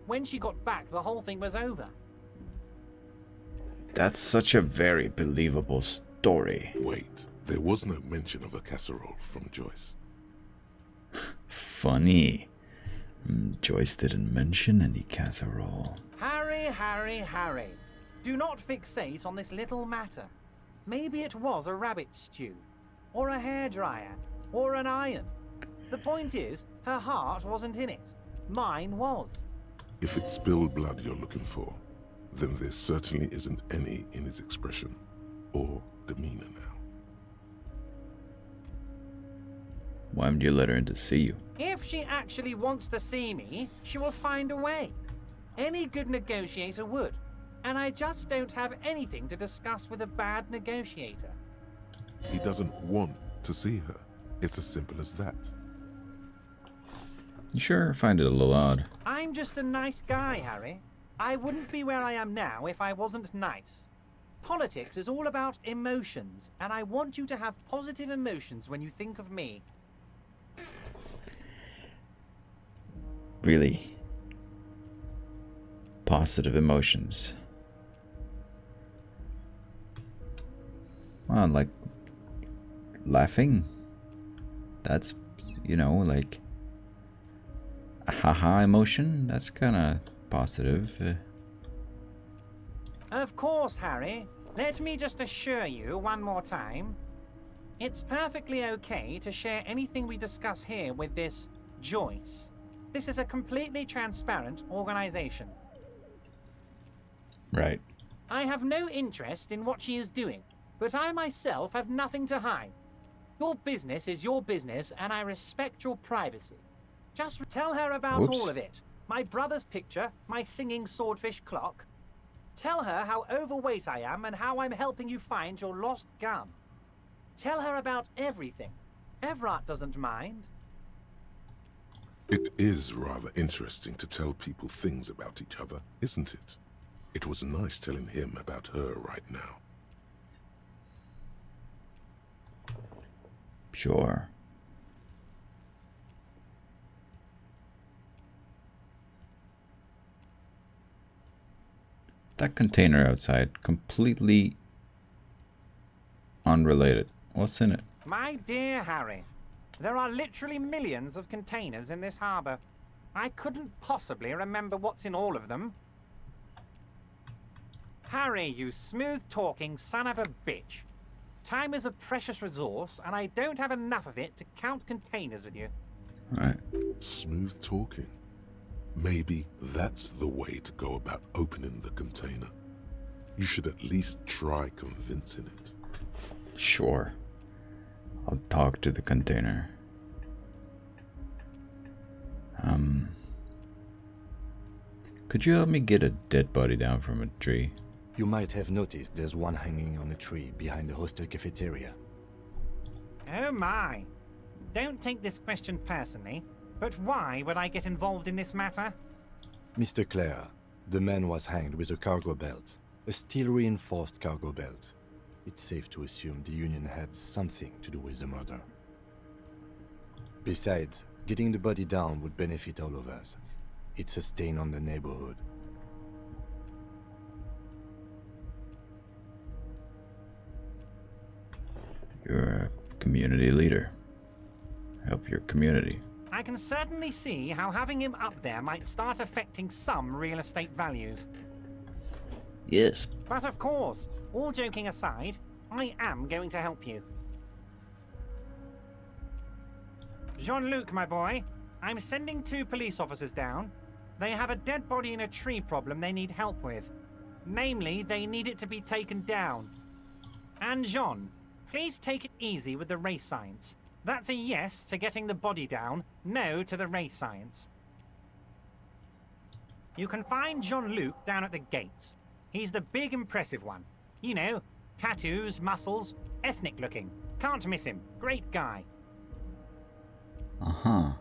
S5: When she got back, the whole thing was over.
S1: That's such a very believable story.
S2: Wait, there was no mention of a casserole from Joyce.
S1: Funny. Joyce didn't mention any casserole.
S5: Harry, Harry, Harry. Do not fixate on this little matter. Maybe it was a rabbit stew, or a hairdryer, or an iron. The point is, her heart wasn't in it. Mine was.
S2: If it's spilled blood you're looking for, then there certainly isn't any in his expression or demeanor now.
S1: Why haven't you let her in to see you?
S5: If she actually wants to see me, she will find a way. Any good negotiator would. And I just don't have anything to discuss with a bad negotiator.
S2: He doesn't want to see her. It's as simple as that.
S1: You sure find it a little odd.
S5: I'm just a nice guy, Harry. I wouldn't be where I am now if I wasn't nice. Politics is all about emotions, and I want you to have positive emotions when you think of me.
S1: Really? Positive emotions. Well, like laughing. That's, you know, like a haha emotion. That's kind of positive.
S5: Of course, Harry. Let me just assure you one more time. It's perfectly okay to share anything we discuss here with this Joyce. This is a completely transparent organization.
S1: Right.
S5: I have no interest in what she is doing, but I myself have nothing to hide. Your business is your business, and I respect your privacy. Just tell her about all of it. My brother's picture, my singing swordfish clock. Tell her how overweight I am and how I'm helping you find your lost gun. Tell her about everything. Everett doesn't mind.
S2: It is rather interesting to tell people things about each other, isn't it? It was nice telling him about her right now.
S1: Sure. That container outside, completely unrelated. What's in it?
S5: My dear Harry, there are literally millions of containers in this harbour. I couldn't possibly remember what's in all of them. Harry, you smooth-talking son of a bitch. Time is a precious resource, and I don't have enough of it to count containers with you.
S1: Right.
S2: Smooth talking. Maybe that's the way to go about opening the container. You should at least try convincing it.
S1: Sure. I'll talk to the container. Could you help me get a dead body down from a tree?
S3: You might have noticed there's one hanging on a tree behind the hostel cafeteria.
S5: Oh my. Don't take this question personally, but why would I get involved in this matter?
S3: Mr. Clare, the man was hanged with a cargo belt. A steel-reinforced cargo belt. It's safe to assume the Union had something to do with the murder. Besides, getting the body down would benefit all of us. It's a stain on the neighborhood.
S1: You're a community leader. Help your community.
S5: I can certainly see how having him up there might start affecting some real estate values.
S1: Yes.
S5: But of course, all joking aside, I am going to help you. Jean-Luc, my boy, I'm sending 2 police officers down. They have a dead body in a tree problem they need help with. Namely, they need it to be taken down. And Jean, please take it easy with the race science. That's a yes to getting the body down, no to the race science. You can find Jean-Luc down at the gates. He's the big impressive one. You know, tattoos, muscles, ethnic looking. Can't miss him. Great guy.
S1: Uh-huh.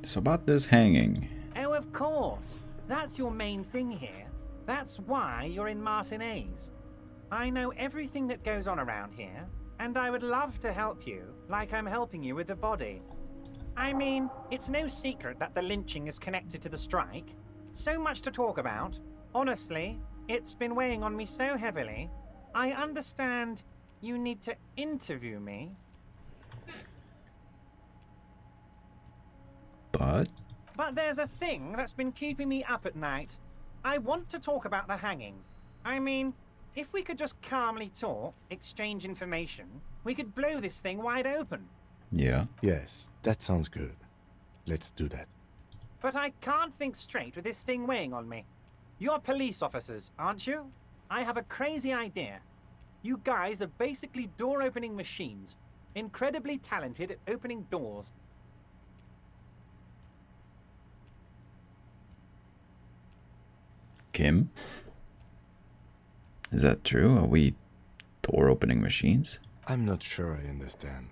S1: So about this hanging.
S5: Oh, of course. That's your main thing here. That's why you're in Martinez. I know everything that goes on around here, and I would love to help you, like I'm helping you with the body. I mean, it's no secret that the lynching is connected to the strike. So much to talk about. Honestly, it's been weighing on me so heavily. I understand you need to interview me. But there's a thing that's been keeping me up at night. I want to talk about the hanging. I mean, if we could just calmly talk, exchange information, we could blow this thing wide open.
S1: Yeah.
S3: Yes, that sounds good. Let's do that.
S5: But I can't think straight with this thing weighing on me. You're police officers, aren't you? I have a crazy idea. You guys are basically door-opening machines. Incredibly talented at opening doors.
S1: Kim? Is that true? Are we door-opening machines?
S3: I'm not sure I understand.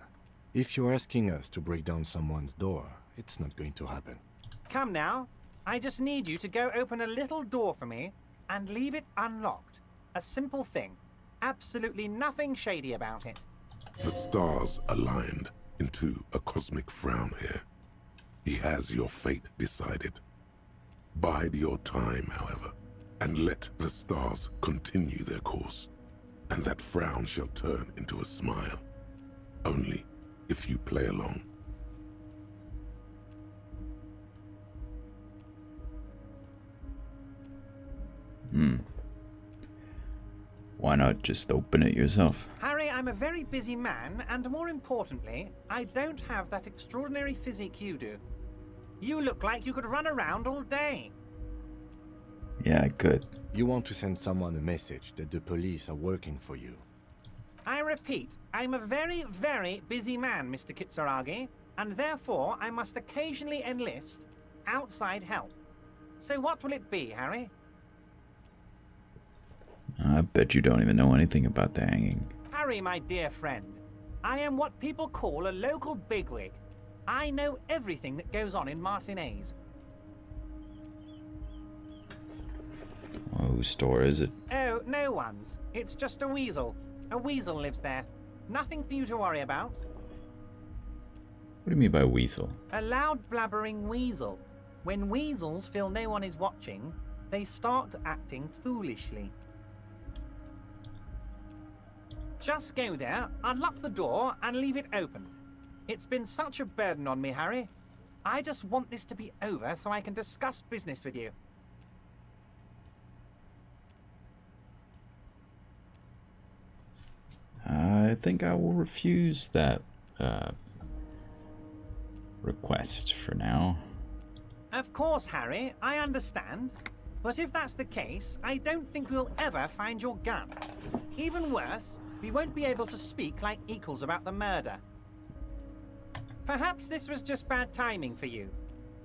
S3: If you're asking us to break down someone's door, it's not going to happen.
S5: Come now. I just need you to go open a little door for me and leave it unlocked. A simple thing. Absolutely nothing shady about it.
S2: The stars aligned into a cosmic frown here. He has your fate decided. Bide your time, however, and let the stars continue their course, and that frown shall turn into a smile. Only if you play along.
S1: Why not just open it yourself?
S5: Harry, I'm a very busy man, and more importantly, I don't have that extraordinary physique you do. You look like you could run around all day.
S1: Yeah, I could.
S3: You want to send someone a message that the police are working for you.
S5: I repeat, I'm a very, very busy man, Mr. Kitsuragi, and therefore I must occasionally enlist outside help. So what will it be, Harry?
S1: I bet you don't even know anything about the hanging.
S5: Harry, my dear friend, I am what people call a local bigwig. I know everything that goes on in Martinez.
S1: Well, whose store is it?
S5: Oh, no one's. It's just a weasel. A weasel lives there. Nothing for you to worry about.
S1: What do you mean by weasel?
S5: A loud blabbering weasel. When weasels feel no one is watching, they start acting foolishly. Just go there, unlock the door, and leave it open. It's been such a burden on me, Harry. I just want this to be over so I can discuss business with you.
S1: I think I will refuse that request for now.
S5: Of course, Harry, I understand. But if that's the case, I don't think we'll ever find your gun. Even worse, we won't be able to speak like equals about the murder. Perhaps this was just bad timing for you.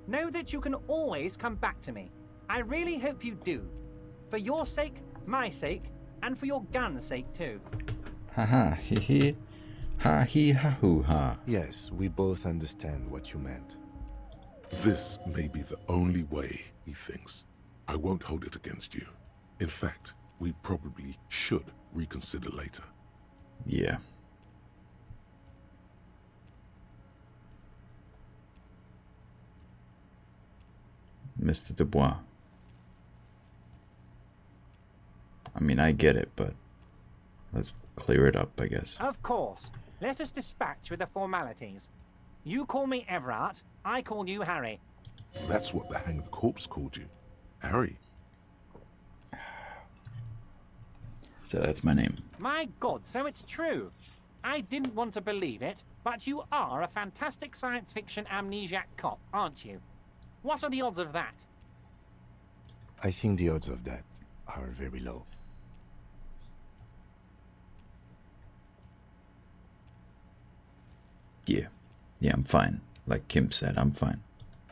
S5: Know that you can always come back to me. I really hope you do. For your sake, my sake, and for your gun's sake too.
S1: Haha, hee hee. Ha hee ha hoo ha.
S3: Yes, we both understand what you meant.
S2: This may be the only way, he thinks. I won't hold it against you. In fact, we probably should reconsider later.
S1: Yeah. Mr. Dubois. I mean, I get it, but let's clear it up, I guess.
S5: Of course. Let us dispatch with the formalities. You call me Everard, I call you Harry.
S2: That's what the hanged corpse called you. Harry.
S1: So that's my name.
S5: My God, so it's true. I didn't want to believe it, but you are a fantastic science fiction amnesiac cop, aren't you? What are the odds of that?
S3: I think the odds of that are very low.
S1: Yeah. Yeah, I'm fine. Like Kim said, I'm fine.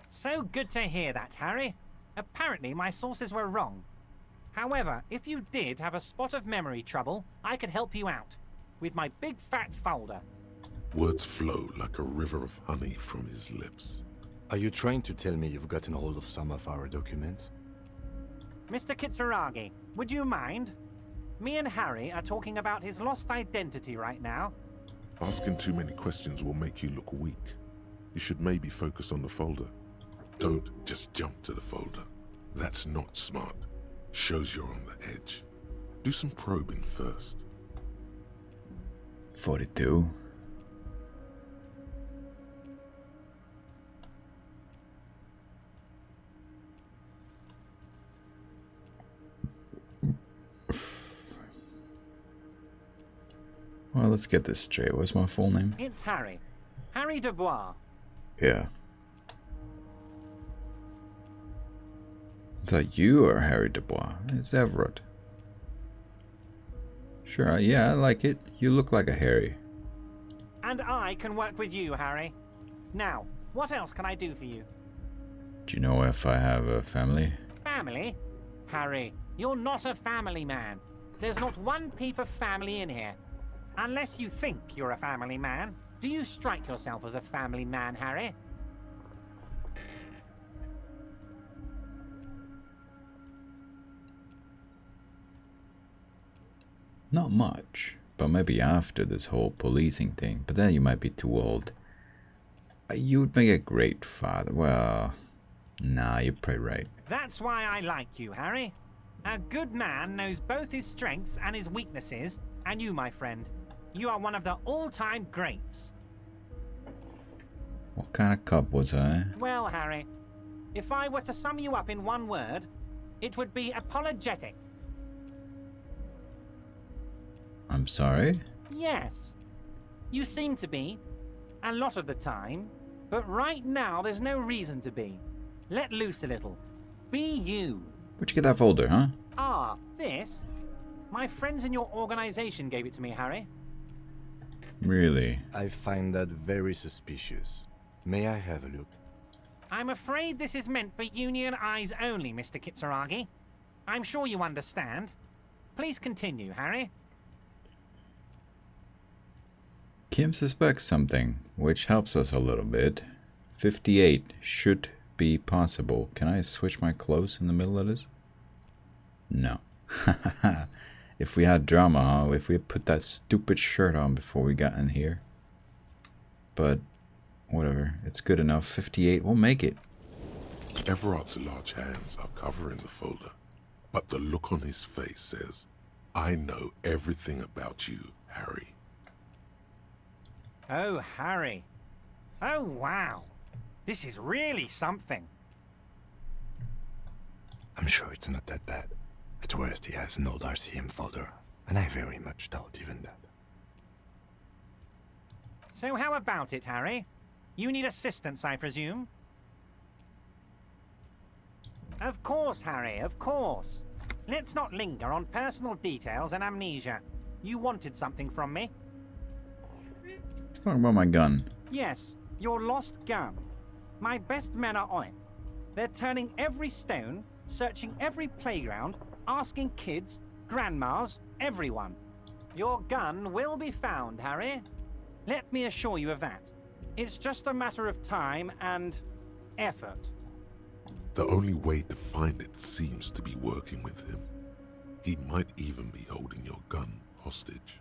S5: So good to hear that, Harry. Apparently my sources were wrong. However, if you did have a spot of memory trouble, I could help you out. With my big fat folder.
S2: Words flow like a river of honey from his lips.
S3: Are you trying to tell me you've gotten hold of some of our documents?
S5: Mr. Kitsuragi, would you mind? Me and Harry are talking about his lost identity right now.
S2: Asking too many questions will make you look weak. You should maybe focus on the folder. Don't just jump to the folder. That's not smart. Shows you're on the edge. Do some probing first.
S1: 42. Well, let's get this straight. What's my full name?
S5: It's Harry. Harry Dubois.
S1: Yeah. I thought you are Harry Dubois. It's Everett. Sure, yeah, I like it. You look like a Harry.
S5: And I can work with you, Harry. Now, what else can I do for you?
S1: Do you know if I have a family?
S5: Family? Harry, you're not a family man. There's not one peep of family in here. Unless you think you're a family man. Do you strike yourself as a family man, Harry?
S1: Not much, but maybe after this whole policing thing. But then you might be too old. You'd make a great father. Well, nah, you're probably right.
S5: That's why I like you, Harry. A good man knows both his strengths and his weaknesses, and you, my friend, you are one of the all-time greats.
S1: What kind of cop was I?
S5: Well, Harry, if I were to sum you up in one word, it would be apologetic.
S1: I'm sorry?
S5: Yes. You seem to be, a lot of the time, but right now there's no reason to be. Let loose a little. Be you.
S1: Where'd you get that folder, huh?
S5: Ah, this? My friends in your organization gave it to me, Harry.
S1: Really?
S3: I find that very suspicious. May I have a look?
S5: I'm afraid this is meant for Union eyes only, Mr. Kitsuragi. I'm sure you understand. Please continue, Harry.
S1: Kim suspects something, which helps us a little bit. 58 should be possible. Can I switch my clothes in the middle of this? No. If we had drama, huh? If we had put that stupid shirt on before we got in here. But, whatever. It's good enough. 58, we'll make it.
S2: Everard's large hands are covering the folder, but the look on his face says, I know everything about you, Harry.
S5: Oh, Harry. Oh, wow. This is really something.
S3: I'm sure it's not that bad. At worst, he has an old RCM folder, and I very much doubt even that.
S5: So how about it, Harry? You need assistance, I presume? Of course, Harry, of course. Let's not linger on personal details and amnesia. You wanted something from me?
S1: He's talking about my gun.
S5: Yes, your lost gun. My best men are on it. They're turning every stone, searching every playground, asking kids, grandmas, everyone. Your gun will be found, Harry. Let me assure you of that. It's just a matter of time and effort.
S2: The only way to find it seems to be working with him. He might even be holding your gun hostage.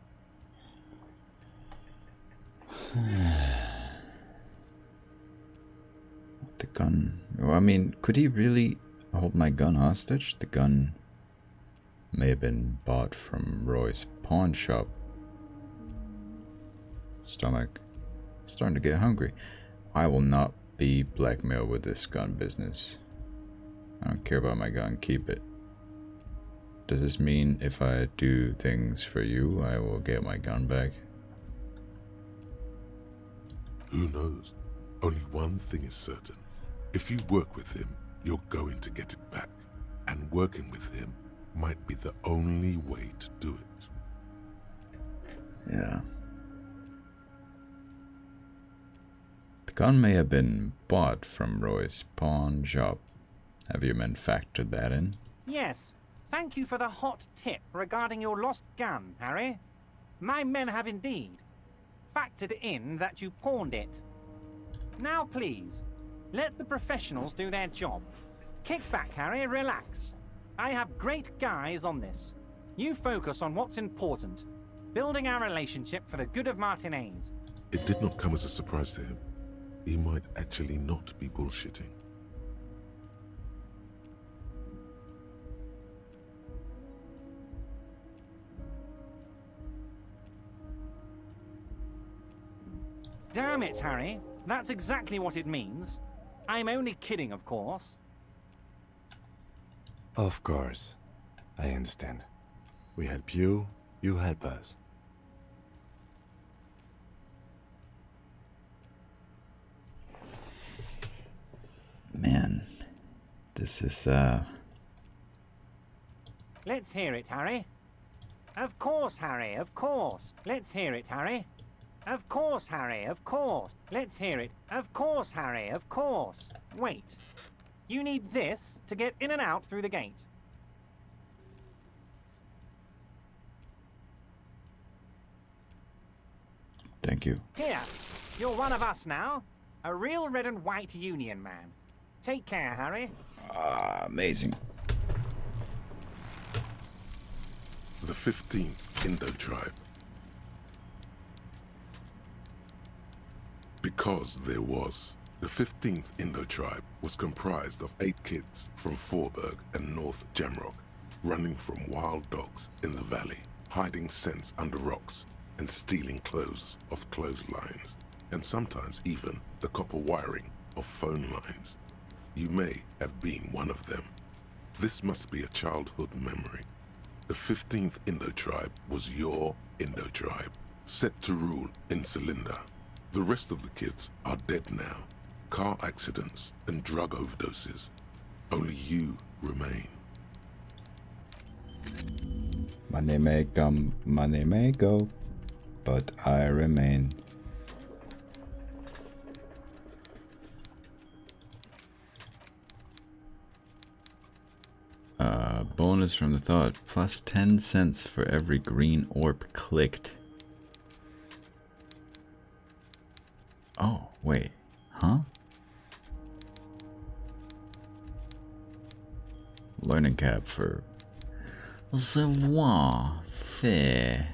S1: The gun. Well, I mean, could he really hold my gun hostage? The gun may have been bought from Roy's pawn shop. Stomach. Starting to get hungry. I will not be blackmailed with this gun business. I don't care about my gun. Keep it. Does this mean if I do things for you, I will get my gun back?
S2: Who knows? Only one thing is certain. If you work with him, you're going to get it back. And working with him might be the only way to do it.
S1: Yeah. The gun may have been bought from Roy's pawn shop. Have you men factored that in?
S5: Yes. Thank you for the hot tip regarding your lost gun, Harry. My men have indeed factored in that you pawned it. Now, please, let the professionals do their job. Kick back, Harry, relax. I have great guys on this. You focus on what's important, building our relationship for the good of Martinez.
S2: It did not come as a surprise to him. He might actually not be bullshitting.
S5: Damn it, Harry. That's exactly what it means. I'm only kidding, of course.
S3: Of course. I understand. We help you, you help us.
S1: Man, this is,
S5: Let's hear it, Harry. Of course, Harry, of course. Let's hear it, Harry. Of course, Harry, of course. Let's hear it. Of course, Harry, of course. Wait. You need this to get in and out through the gate.
S1: Thank you.
S5: Here, you're one of us now. A real red and white Union man. Take care, Harry.
S1: Ah, amazing.
S2: The 15th Indo tribe. Because there was. The 15th Indo tribe was comprised of 8 kids from Forberg and North Jamrock, running from wild dogs in the valley, hiding scents under rocks, and stealing clothes off clotheslines, and sometimes even the copper wiring of phone lines. You may have been one of them. This must be a childhood memory. The 15th Indo tribe was your Indo tribe, set to rule in Celinda. The rest of the kids are dead now. Car accidents and drug overdoses. Only you remain.
S1: Money may come, money may go, but I remain. Bonus from the thought, plus 10 cents for every green orb clicked. Oh, wait, huh? Learning cap for savoir faire.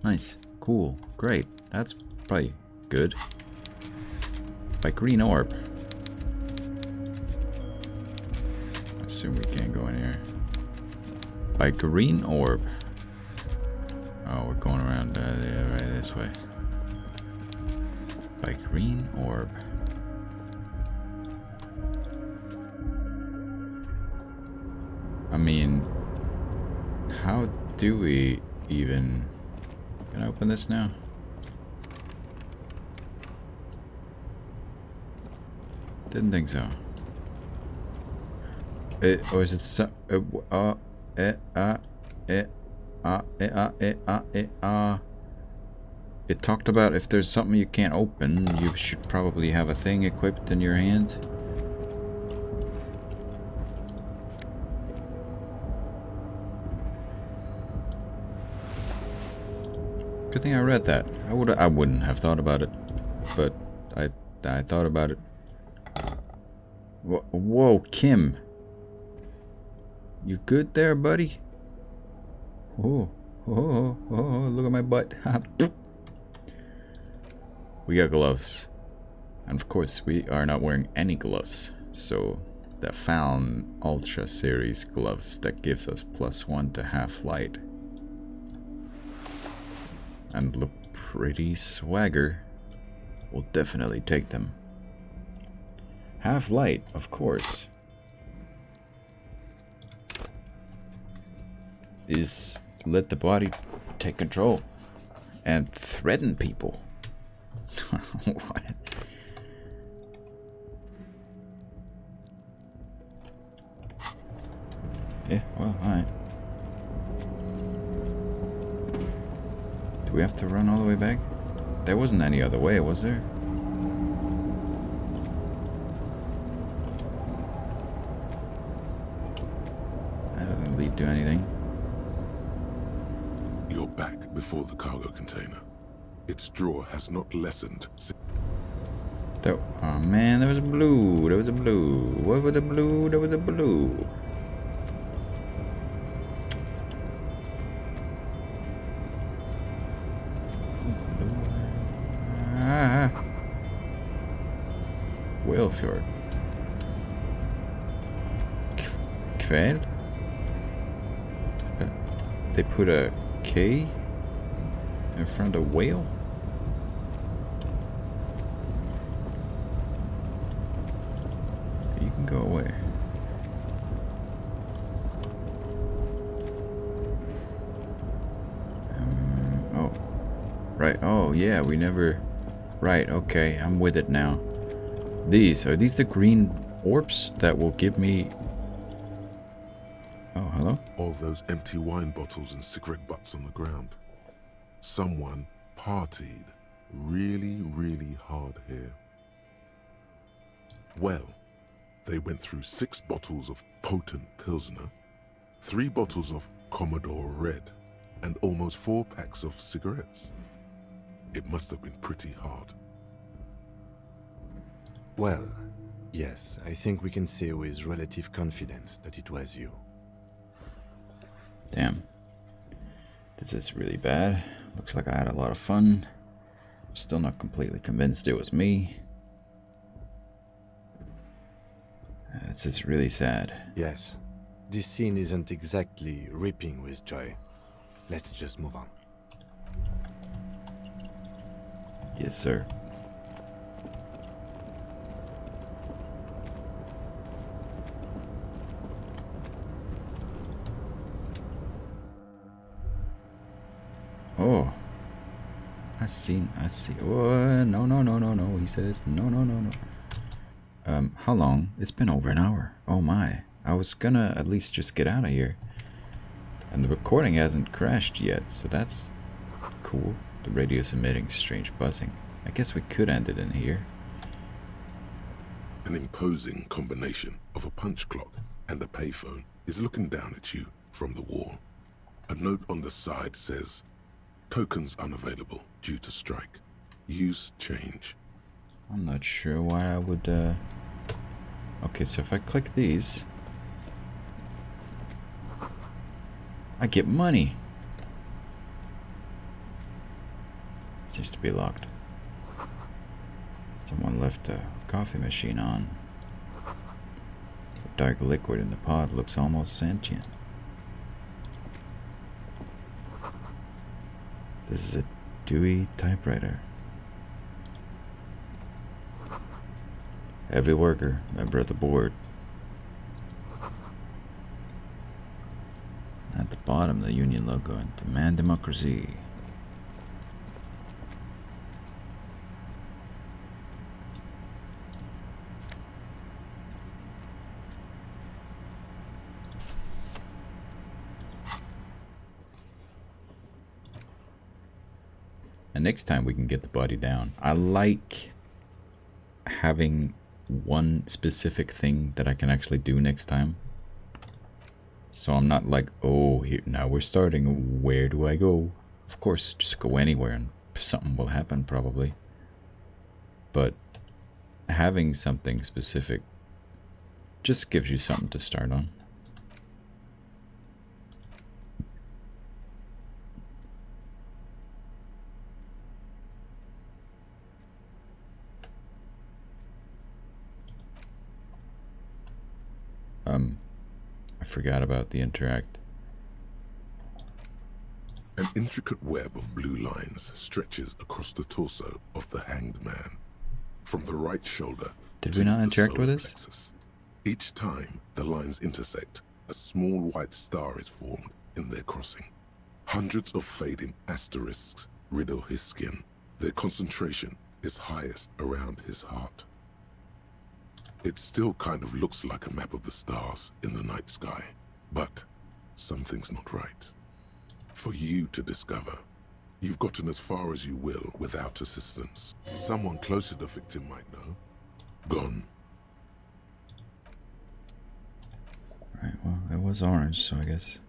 S1: Nice, cool, great. That's probably good. By green orb. I assume we can't go in here. By green orb. Oh, we're going around yeah, right this way. By green orb. I mean, how do we even... Can I open this now? Didn't think so. Or is it so... It talked about if there's something you can't open, you should probably have a thing equipped in your hand. Good thing I read that. I wouldn't have thought about it, but I thought about it. Whoa, Kim. You good there, buddy? Oh, look at my butt. We got gloves. And of course, we are not wearing any gloves. So, the Found Ultra Series gloves that gives us +1 to half light. And look pretty swagger. We'll definitely take them. Half light, of course, is let the body take control and threaten people. What? Yeah, well, alright. Do we have to run all the way back? There wasn't any other way, was there? That doesn't lead to anything.
S2: You're back before the cargo container. Its drawer has not lessened since.
S1: Oh man, there was a blue. There was a blue. What was the blue? There was a blue. Whalefjord. Kvel? They put a K in front of whale? You can go away. Oh. Right. Oh, yeah, we never... Right, okay, I'm with it now. Are these the green orbs that will give me... Oh, hello?
S2: All those empty wine bottles and cigarette butts on the ground. Someone partied really, really hard here. Well, they went through 6 bottles of potent Pilsner, 3 bottles of Commodore Red, and almost 4 packs of cigarettes. It must have been pretty hard.
S3: Well, yes, I think we can say with relative confidence that it was you.
S1: Damn. This is really bad. Looks like I had a lot of fun. Still not completely convinced it was me. This is really sad.
S3: Yes, this scene isn't exactly ripping with joy. Let's just move on.
S1: Yes, sir. Oh. I see. Oh, no, he says. No. How long? It's been over an hour. Oh my. I was gonna at least just get out of here. And the recording hasn't crashed yet, so that's cool. The radio's emitting strange buzzing. I guess we could end it in here.
S2: An imposing combination of a punch clock and a payphone is looking down at you from the wall. A note on the side says, "Tokens unavailable due to strike. Use change."
S1: I'm not sure why I would, Okay, so if I click these, I get money. Seems to be locked. Someone left a coffee machine on. The dark liquid in the pod looks almost sentient. This is a Dewey typewriter. Every worker, member of the board. At the bottom, the union logo and demand democracy. And next time we can get the body down. I like having one specific thing that I can actually do next time. So I'm not like, oh, here now we're starting. Where do I go? Of course, just go anywhere and something will happen probably. But having something specific just gives you something to start on. I forgot about the interact.
S2: An intricate web of blue lines stretches across the torso of the hanged man, from the right shoulder
S1: Did
S2: to
S1: we not
S2: the
S1: interact with
S2: solar
S1: this?
S2: plexus. Each time the lines intersect, a small white star is formed in their crossing. Hundreds of fading asterisks riddle his skin. Their concentration is highest around his heart. It still kind of looks like a map of the stars in the night sky, but something's not right. For you to discover, you've gotten as far as you will without assistance. Someone close to the victim might know. Gone.
S1: Right, well, it was orange, so I guess.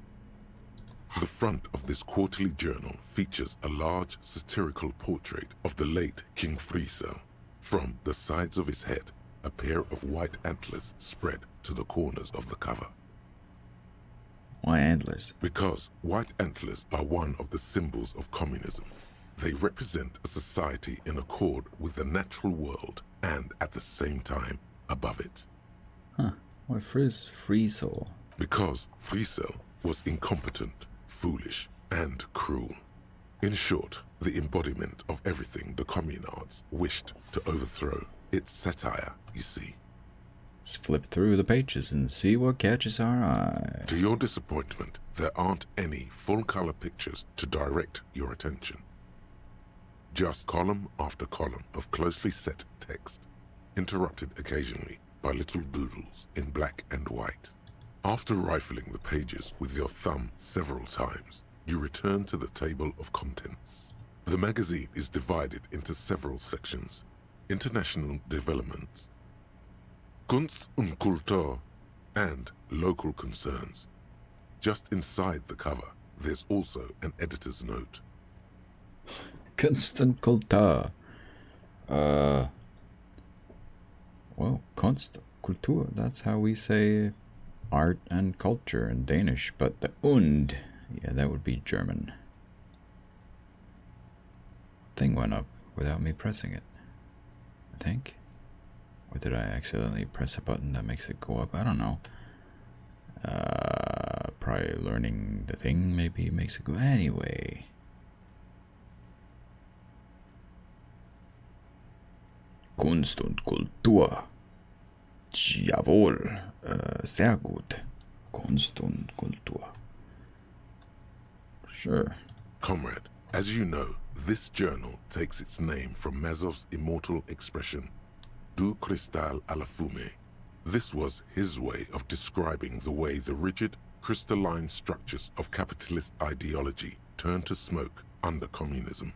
S2: The front of this quarterly journal features a large satirical portrait of the late King Friesel. From the sides of his head, a pair of white antlers spread to the corners of the cover.
S1: Why antlers?
S2: Because white antlers are one of the symbols of communism. They represent a society in accord with the natural world and at the same time above it.
S1: Huh. Why Friesel?
S2: Because Friesel was incompetent, foolish, and cruel. In short, the embodiment of everything the communards wished to overthrow. It's satire, you see.
S1: Let's flip through the pages and see what catches our eye.
S2: To your disappointment, there aren't any full-color pictures to direct your attention. Just column after column of closely set text, interrupted occasionally by little doodles in black and white. After rifling the pages with your thumb several times, you return to the table of contents. The magazine is divided into several sections: international development, Kunst und Kultur, and local concerns. Just inside the cover, there's also an editor's note.
S1: Kunst und Kultur. Well, Kunst, Kultur, that's how we say art and culture in Danish, but the und, yeah, that would be German. Thing went up without me pressing it, I think. Or did I accidentally press a button that makes it go up? I don't know. Probably learning the thing maybe makes it go. Anyway. Kunst und Kultur. Jawohl. Sehr gut. Kunst und Kultur. Sure.
S2: Comrade, as you know, this journal takes its name from Mazov's immortal expression, Du cristal à la fumée. This was his way of describing the way the rigid, crystalline structures of capitalist ideology turned to smoke under communism.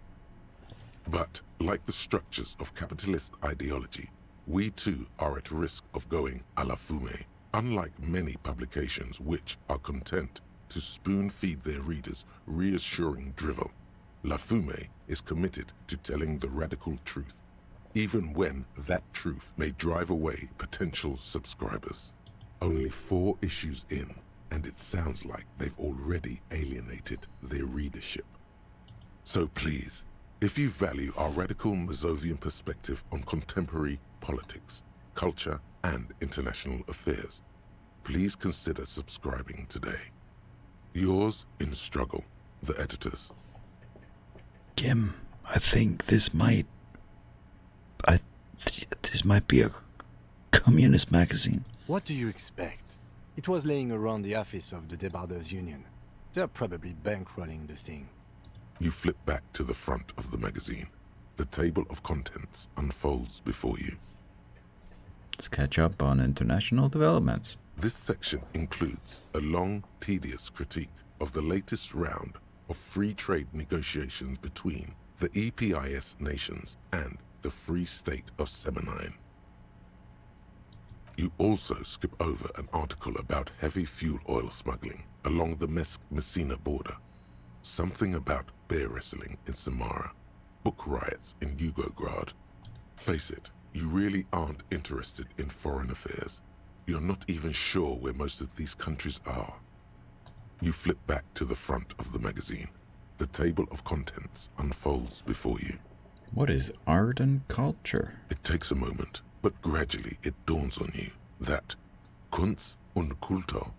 S2: But, like the structures of capitalist ideology, we too are at risk of going à la fumée, unlike many publications which are content to spoon-feed their readers reassuring drivel. La Fumée is committed to telling the radical truth, even when that truth may drive away potential subscribers. Only 4 issues in, and it sounds like they've already alienated their readership. So please, if you value our radical Mazovian perspective on contemporary politics, culture, and international affairs, please consider subscribing today. Yours in struggle, the editors.
S1: Kim, I think this might be a communist magazine.
S3: What do you expect? It was laying around the office of the Debarders Union. They're probably bankrolling the thing.
S2: You flip back to the front of the magazine. The table of contents unfolds before you.
S1: Let's catch up on international developments.
S2: This section includes a long, tedious critique of the latest round of free trade negotiations between the EPIS nations and the Free State of Semenine. You also skip over an article about heavy fuel oil smuggling along the Messina border, something about bear wrestling in Samara, book riots in Yugograd. Face it, you really aren't interested in foreign affairs. You're not even sure where most of these countries are. You flip back to the front of the magazine. The table of contents unfolds before you.
S1: What is art and culture?
S2: It takes a moment, but gradually it dawns on you that Kunst und Kultur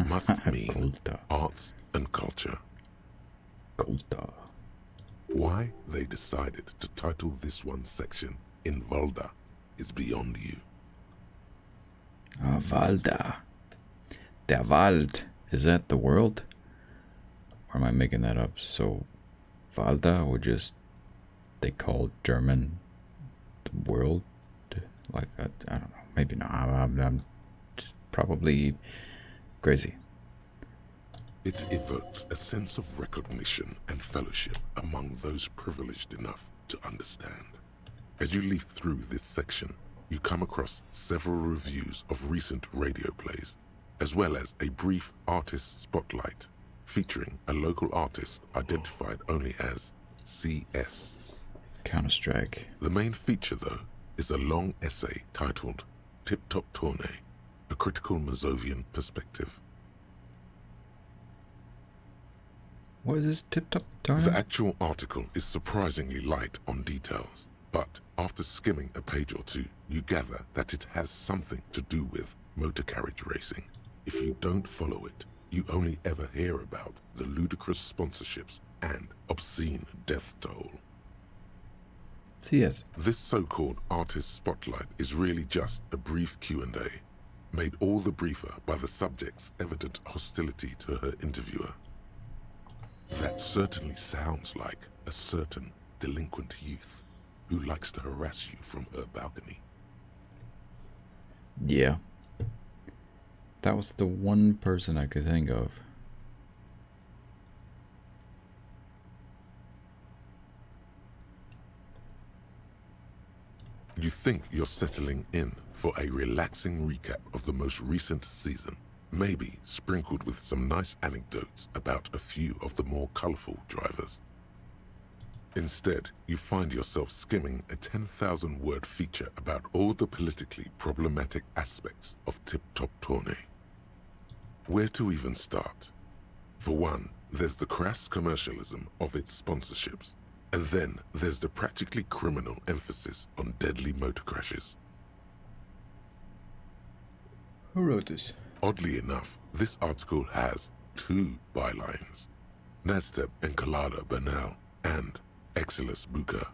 S2: must mean
S1: Kultur.
S2: arts and culture.
S1: Kultur.
S2: Why they decided to title this one section in Valda is beyond you.
S1: Valda. Der Wald. Is that the world? Or am I making that up? So, Valda would just, they call German the world? Like, I don't know. Maybe not. I'm probably crazy.
S2: It evokes a sense of recognition and fellowship among those privileged enough to understand. As you leaf through this section, you come across several reviews of recent radio plays, as well as a brief artist spotlight featuring a local artist identified only as CS.
S1: Counter-Strike.
S2: The main feature, though, is a long essay titled Tip Top Tournée, a critical Mazovian perspective.
S1: What is this tip-top
S2: The
S1: tournament?
S2: actual article is surprisingly light on details, but after skimming a page or two, you gather that it has something to do with motor carriage racing. If you don't follow it, you only ever hear about the ludicrous sponsorships and obscene death toll.
S1: CS.
S2: This so-called artist spotlight is really just a brief Q&A, made all the briefer by the subject's evident hostility to her interviewer. That certainly sounds like a certain delinquent youth who likes to harass you from her balcony.
S1: Yeah. That was the one person I could think of.
S2: You think you're settling in for a relaxing recap of the most recent season, maybe sprinkled with some nice anecdotes about a few of the more colorful drivers. Instead, you find yourself skimming a 10,000-word feature about all the politically problematic aspects of Tip Top Tourney. Where to even start? For one, there's the crass commercialism of its sponsorships, and then there's the practically criminal emphasis on deadly motor crashes.
S1: Who wrote this?
S2: Oddly enough, this article has 2 bylines: Nasteb Encolada Bernal and Exilus Buka.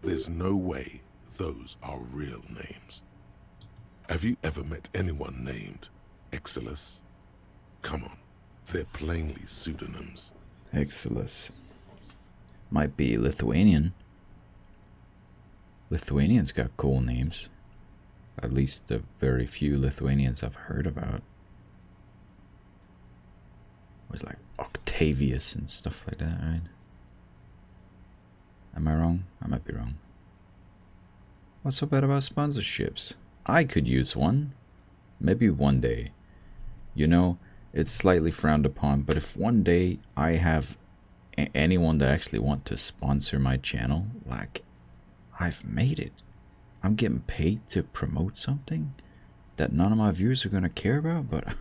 S2: There's no way those are real names. Have you ever met anyone named Exilus? Come on, they're plainly pseudonyms.
S1: Exilus. Might be Lithuanian. Lithuanians got cool names. At least the very few Lithuanians I've heard about. It was like Octavius and stuff like that, right? Am I wrong? I might be wrong. What's so bad about sponsorships? I could use one. Maybe one day. You know, it's slightly frowned upon, but if one day I have anyone that actually want to sponsor my channel, like, I've made it. I'm getting paid to promote something that none of my viewers are going to care about, but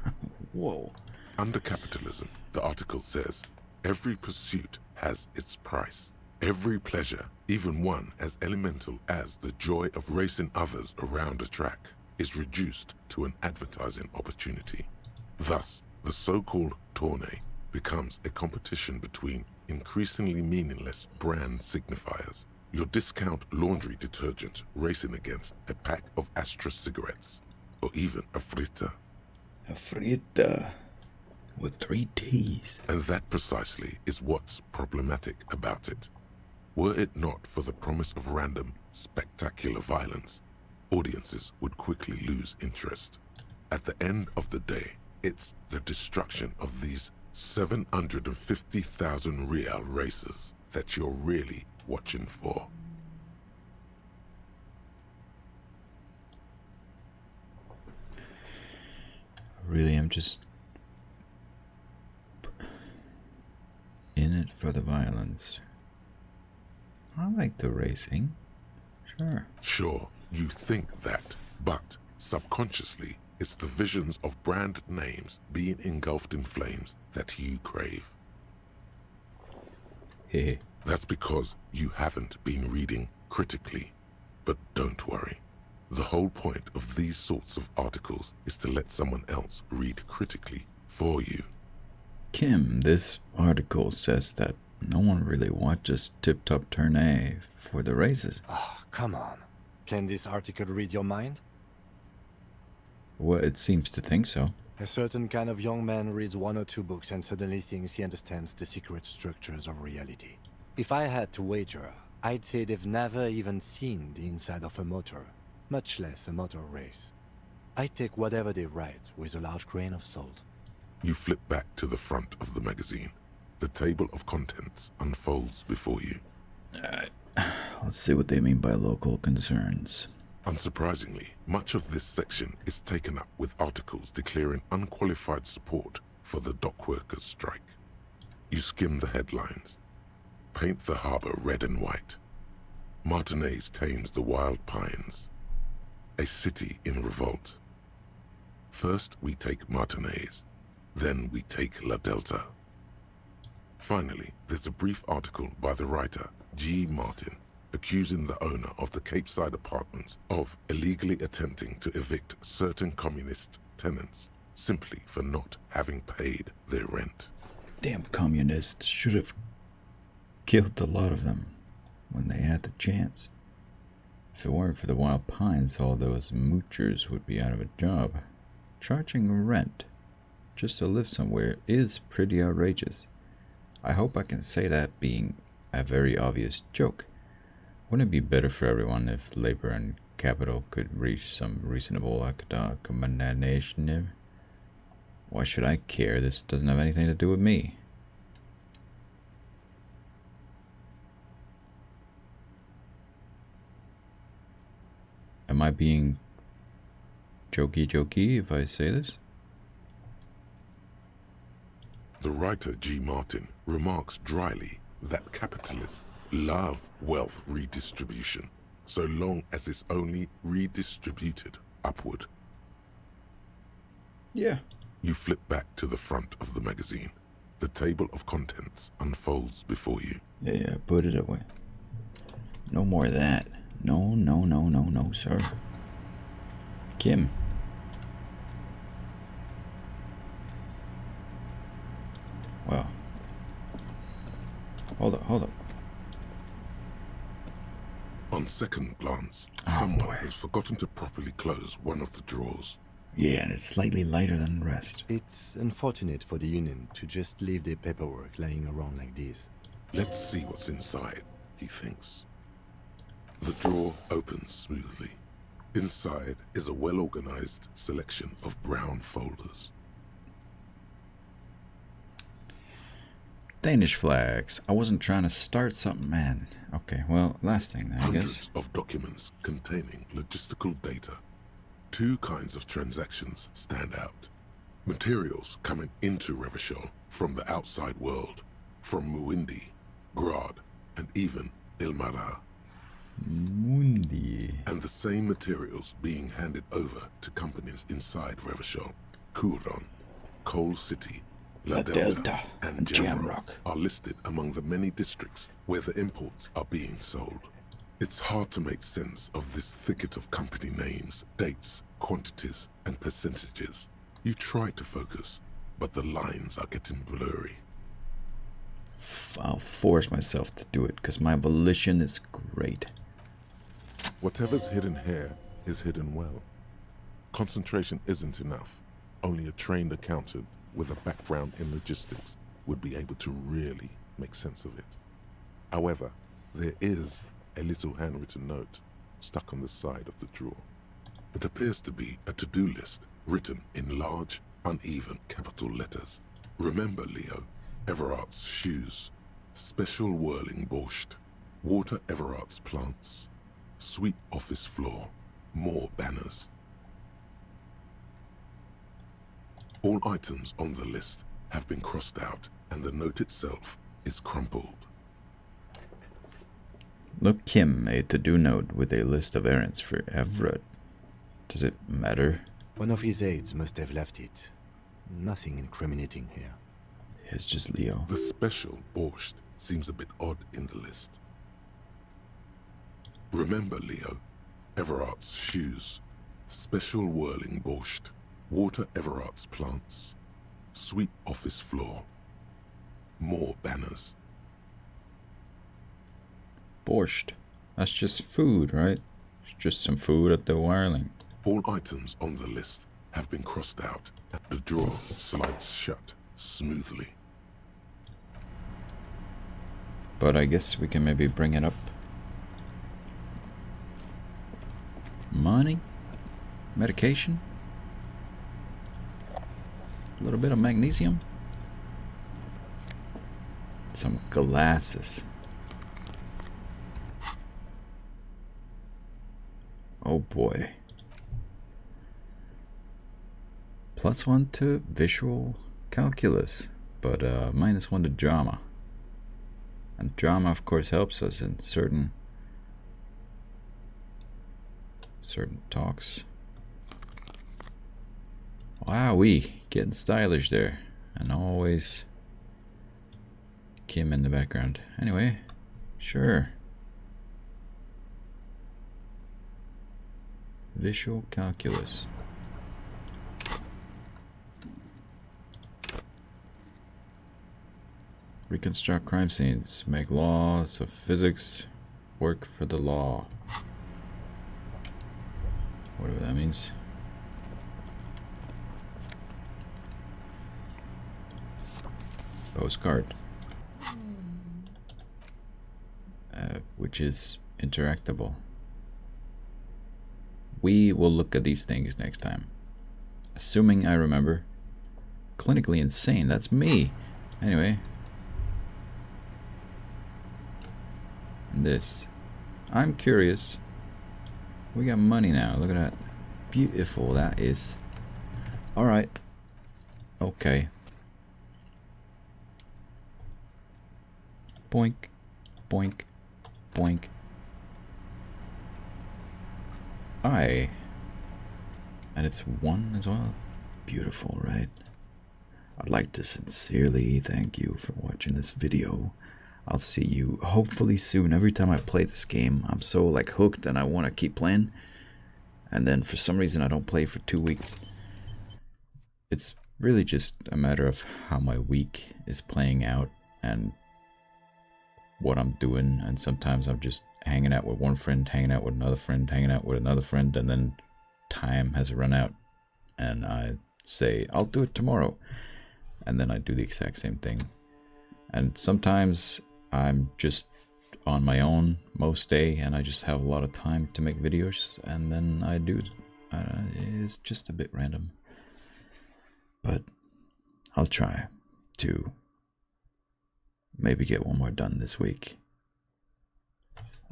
S1: whoa.
S2: Under capitalism, the article says, every pursuit has its price. Every pleasure, even one as elemental as the joy of racing others around a track, is reduced to an advertising opportunity. Thus, the so-called tourney becomes a competition between increasingly meaningless brand signifiers. Your discount laundry detergent racing against a pack of Astra cigarettes, or even a frita.
S1: A frita with 3 T's.
S2: And that precisely is what's problematic about it. Were it not for the promise of random, spectacular violence, audiences would quickly lose interest. At the end of the day, it's the destruction of these 750,000 real races that you're really watching for.
S1: Really, I'm just in it for the violence. I like the racing. Sure.
S2: Sure, you think that, but subconsciously, it's the visions of brand names being engulfed in flames that you crave.
S1: Heh.
S2: That's because you haven't been reading critically. But don't worry. The whole point of these sorts of articles is to let someone else read critically for you.
S1: Kim, this article says that no one really watches Tip Top Tourney for the races.
S3: Oh, come on. Can this article read your mind?
S1: Well, it seems to think so.
S3: A certain kind of young man reads 1 or 2 books and suddenly thinks he understands the secret structures of reality. If I had to wager, I'd say they've never even seen the inside of a motor, much less a motor race. I take whatever they write with a large grain of salt.
S2: You flip back to the front of the magazine. The table of contents unfolds before you.
S1: Let's see what they mean by local concerns.
S2: Unsurprisingly, much of this section is taken up with articles declaring unqualified support for the dock workers' strike. You skim the headlines. Paint the harbour red and white. Martinez tames the wild pines. A city in revolt. First we take Martinez, then we take La Delta. Finally, there's a brief article by the writer, G. Martin, accusing the owner of the Capeside Apartments of illegally attempting to evict certain communist tenants simply for not having paid their rent.
S1: Damn communists should have killed a lot of them when they had the chance. If it weren't for the wild pines, all those moochers would be out of a job. Charging rent just to live somewhere is pretty outrageous. I hope I can say that being a very obvious joke. Wouldn't it be better for everyone if labor and capital could reach some reasonable accommodation? Why should I care? This doesn't have anything to do with me. Am I being jokey if I say this?
S2: The writer G. Martin remarks dryly that capitalists love wealth redistribution, so long as it's only redistributed upward.
S1: Yeah.
S2: You flip back to the front of the magazine. The table of contents unfolds before you.
S1: Yeah, put it away. No more of that. No, sir. Kim. Well. Hold up.
S2: On second glance, someone has forgotten to properly close one of the drawers.
S1: Yeah, and it's slightly lighter than the rest.
S3: It's unfortunate for the Union to just leave their paperwork lying around like this.
S2: Let's see what's inside, he thinks. The drawer opens smoothly. Inside is a well-organized selection of brown folders.
S1: Danish flags. I wasn't trying to start something, man. Okay, well, last thing then, I guess.
S2: Hundreds of documents containing logistical data. Two kinds of transactions stand out. Materials coming into Revachol from the outside world, from Muindi, Grad, and even Ilmara.
S1: Muindi.
S2: And the same materials being handed over to companies inside Revachol. Kuron, Coal City, La Delta, and Jamrock are listed among the many districts where the imports are being sold. It's hard to make sense of this thicket of company names, dates, quantities, and percentages. You try to focus, but the lines are getting blurry.
S1: I'll force myself to do it, because my volition is great.
S2: Whatever's hidden here is hidden well. Concentration isn't enough. Only a trained accountant with a background in logistics would be able to really make sense of it. However, there is a little handwritten note stuck on the side of the drawer. It appears to be a to-do list written in large, uneven capital letters. Remember, Leo, Everart's shoes, special whirling borscht, water Everart's plants, sweep office floor, more banners. All items on the list have been crossed out, and the note itself is crumpled.
S1: Look, Kim, a to-do note with a list of errands for Everett. Does it matter?
S3: One of his aides must have left it. Nothing incriminating here.
S1: It's just Leo.
S2: The special borscht seems a bit odd in the list. Remember, Leo, Everart's shoes, special whirling borscht, water Everart's plants, sweep office floor, more banners.
S1: Borscht. That's just food, right? It's just some food at the wiring.
S2: All items on the list have been crossed out, and the drawer slides shut smoothly.
S1: But I guess we can maybe bring it up. Money? Medication? A little bit of magnesium? Some glasses. Oh boy. +1 to visual calculus, but -1 to drama. And drama, of course, helps us in certain talks. Wowee, getting stylish there, and always Kim in the background. Anyway, sure. Visual calculus. Reconstruct crime scenes. Make laws of physics. Work for the law. Whatever that means. Postcard. Which is interactable. We will look at these things next time. Assuming I remember. clinically insane. That's me. Anyway. And this. I'm curious. We got money now. Look at that. Beautiful that is. Alright. Okay. Boink. Boink. Boink. Aye. And it's 1 as well. Beautiful, right? I'd like to sincerely thank you for watching this video. I'll see you hopefully soon. Every time I play this game, I'm so like hooked and I want to keep playing. And then for some reason I don't play for 2 weeks. It's really just a matter of how my week is playing out and what I'm doing. And sometimes I'm just hanging out with one friend, hanging out with another friend, hanging out with another friend, and then time has run out. And I say, I'll do it tomorrow. And then I do the exact same thing. And sometimes I'm just on my own most day and I just have a lot of time to make videos, and then I do. It's just a bit random. But I'll try to maybe get one more done this week.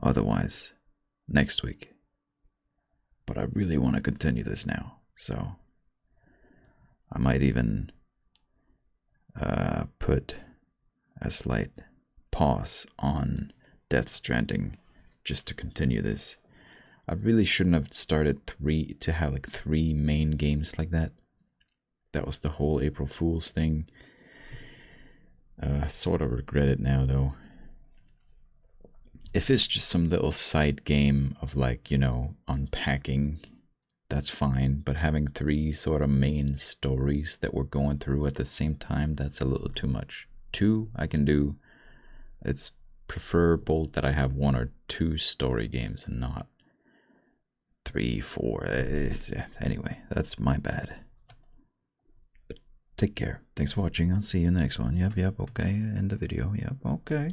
S1: Otherwise, next week. But I really want to continue this now, so I might even put a slight pause on Death Stranding just to continue this. I really shouldn't have started to have like 3 main games like that. That was the whole April Fool's thing. Sort of regret it now though. If it's just some little side game of like, you know, unpacking, that's fine. But having 3 sort of main stories that we're going through at the same time, that's a little too much. 2 I can do. It's preferable that I have 1 or 2 story games and not 3, 4. Anyway, that's my bad. But take care. Thanks for watching. I'll see you in the next one. Yep, okay. End the video. Yep, okay.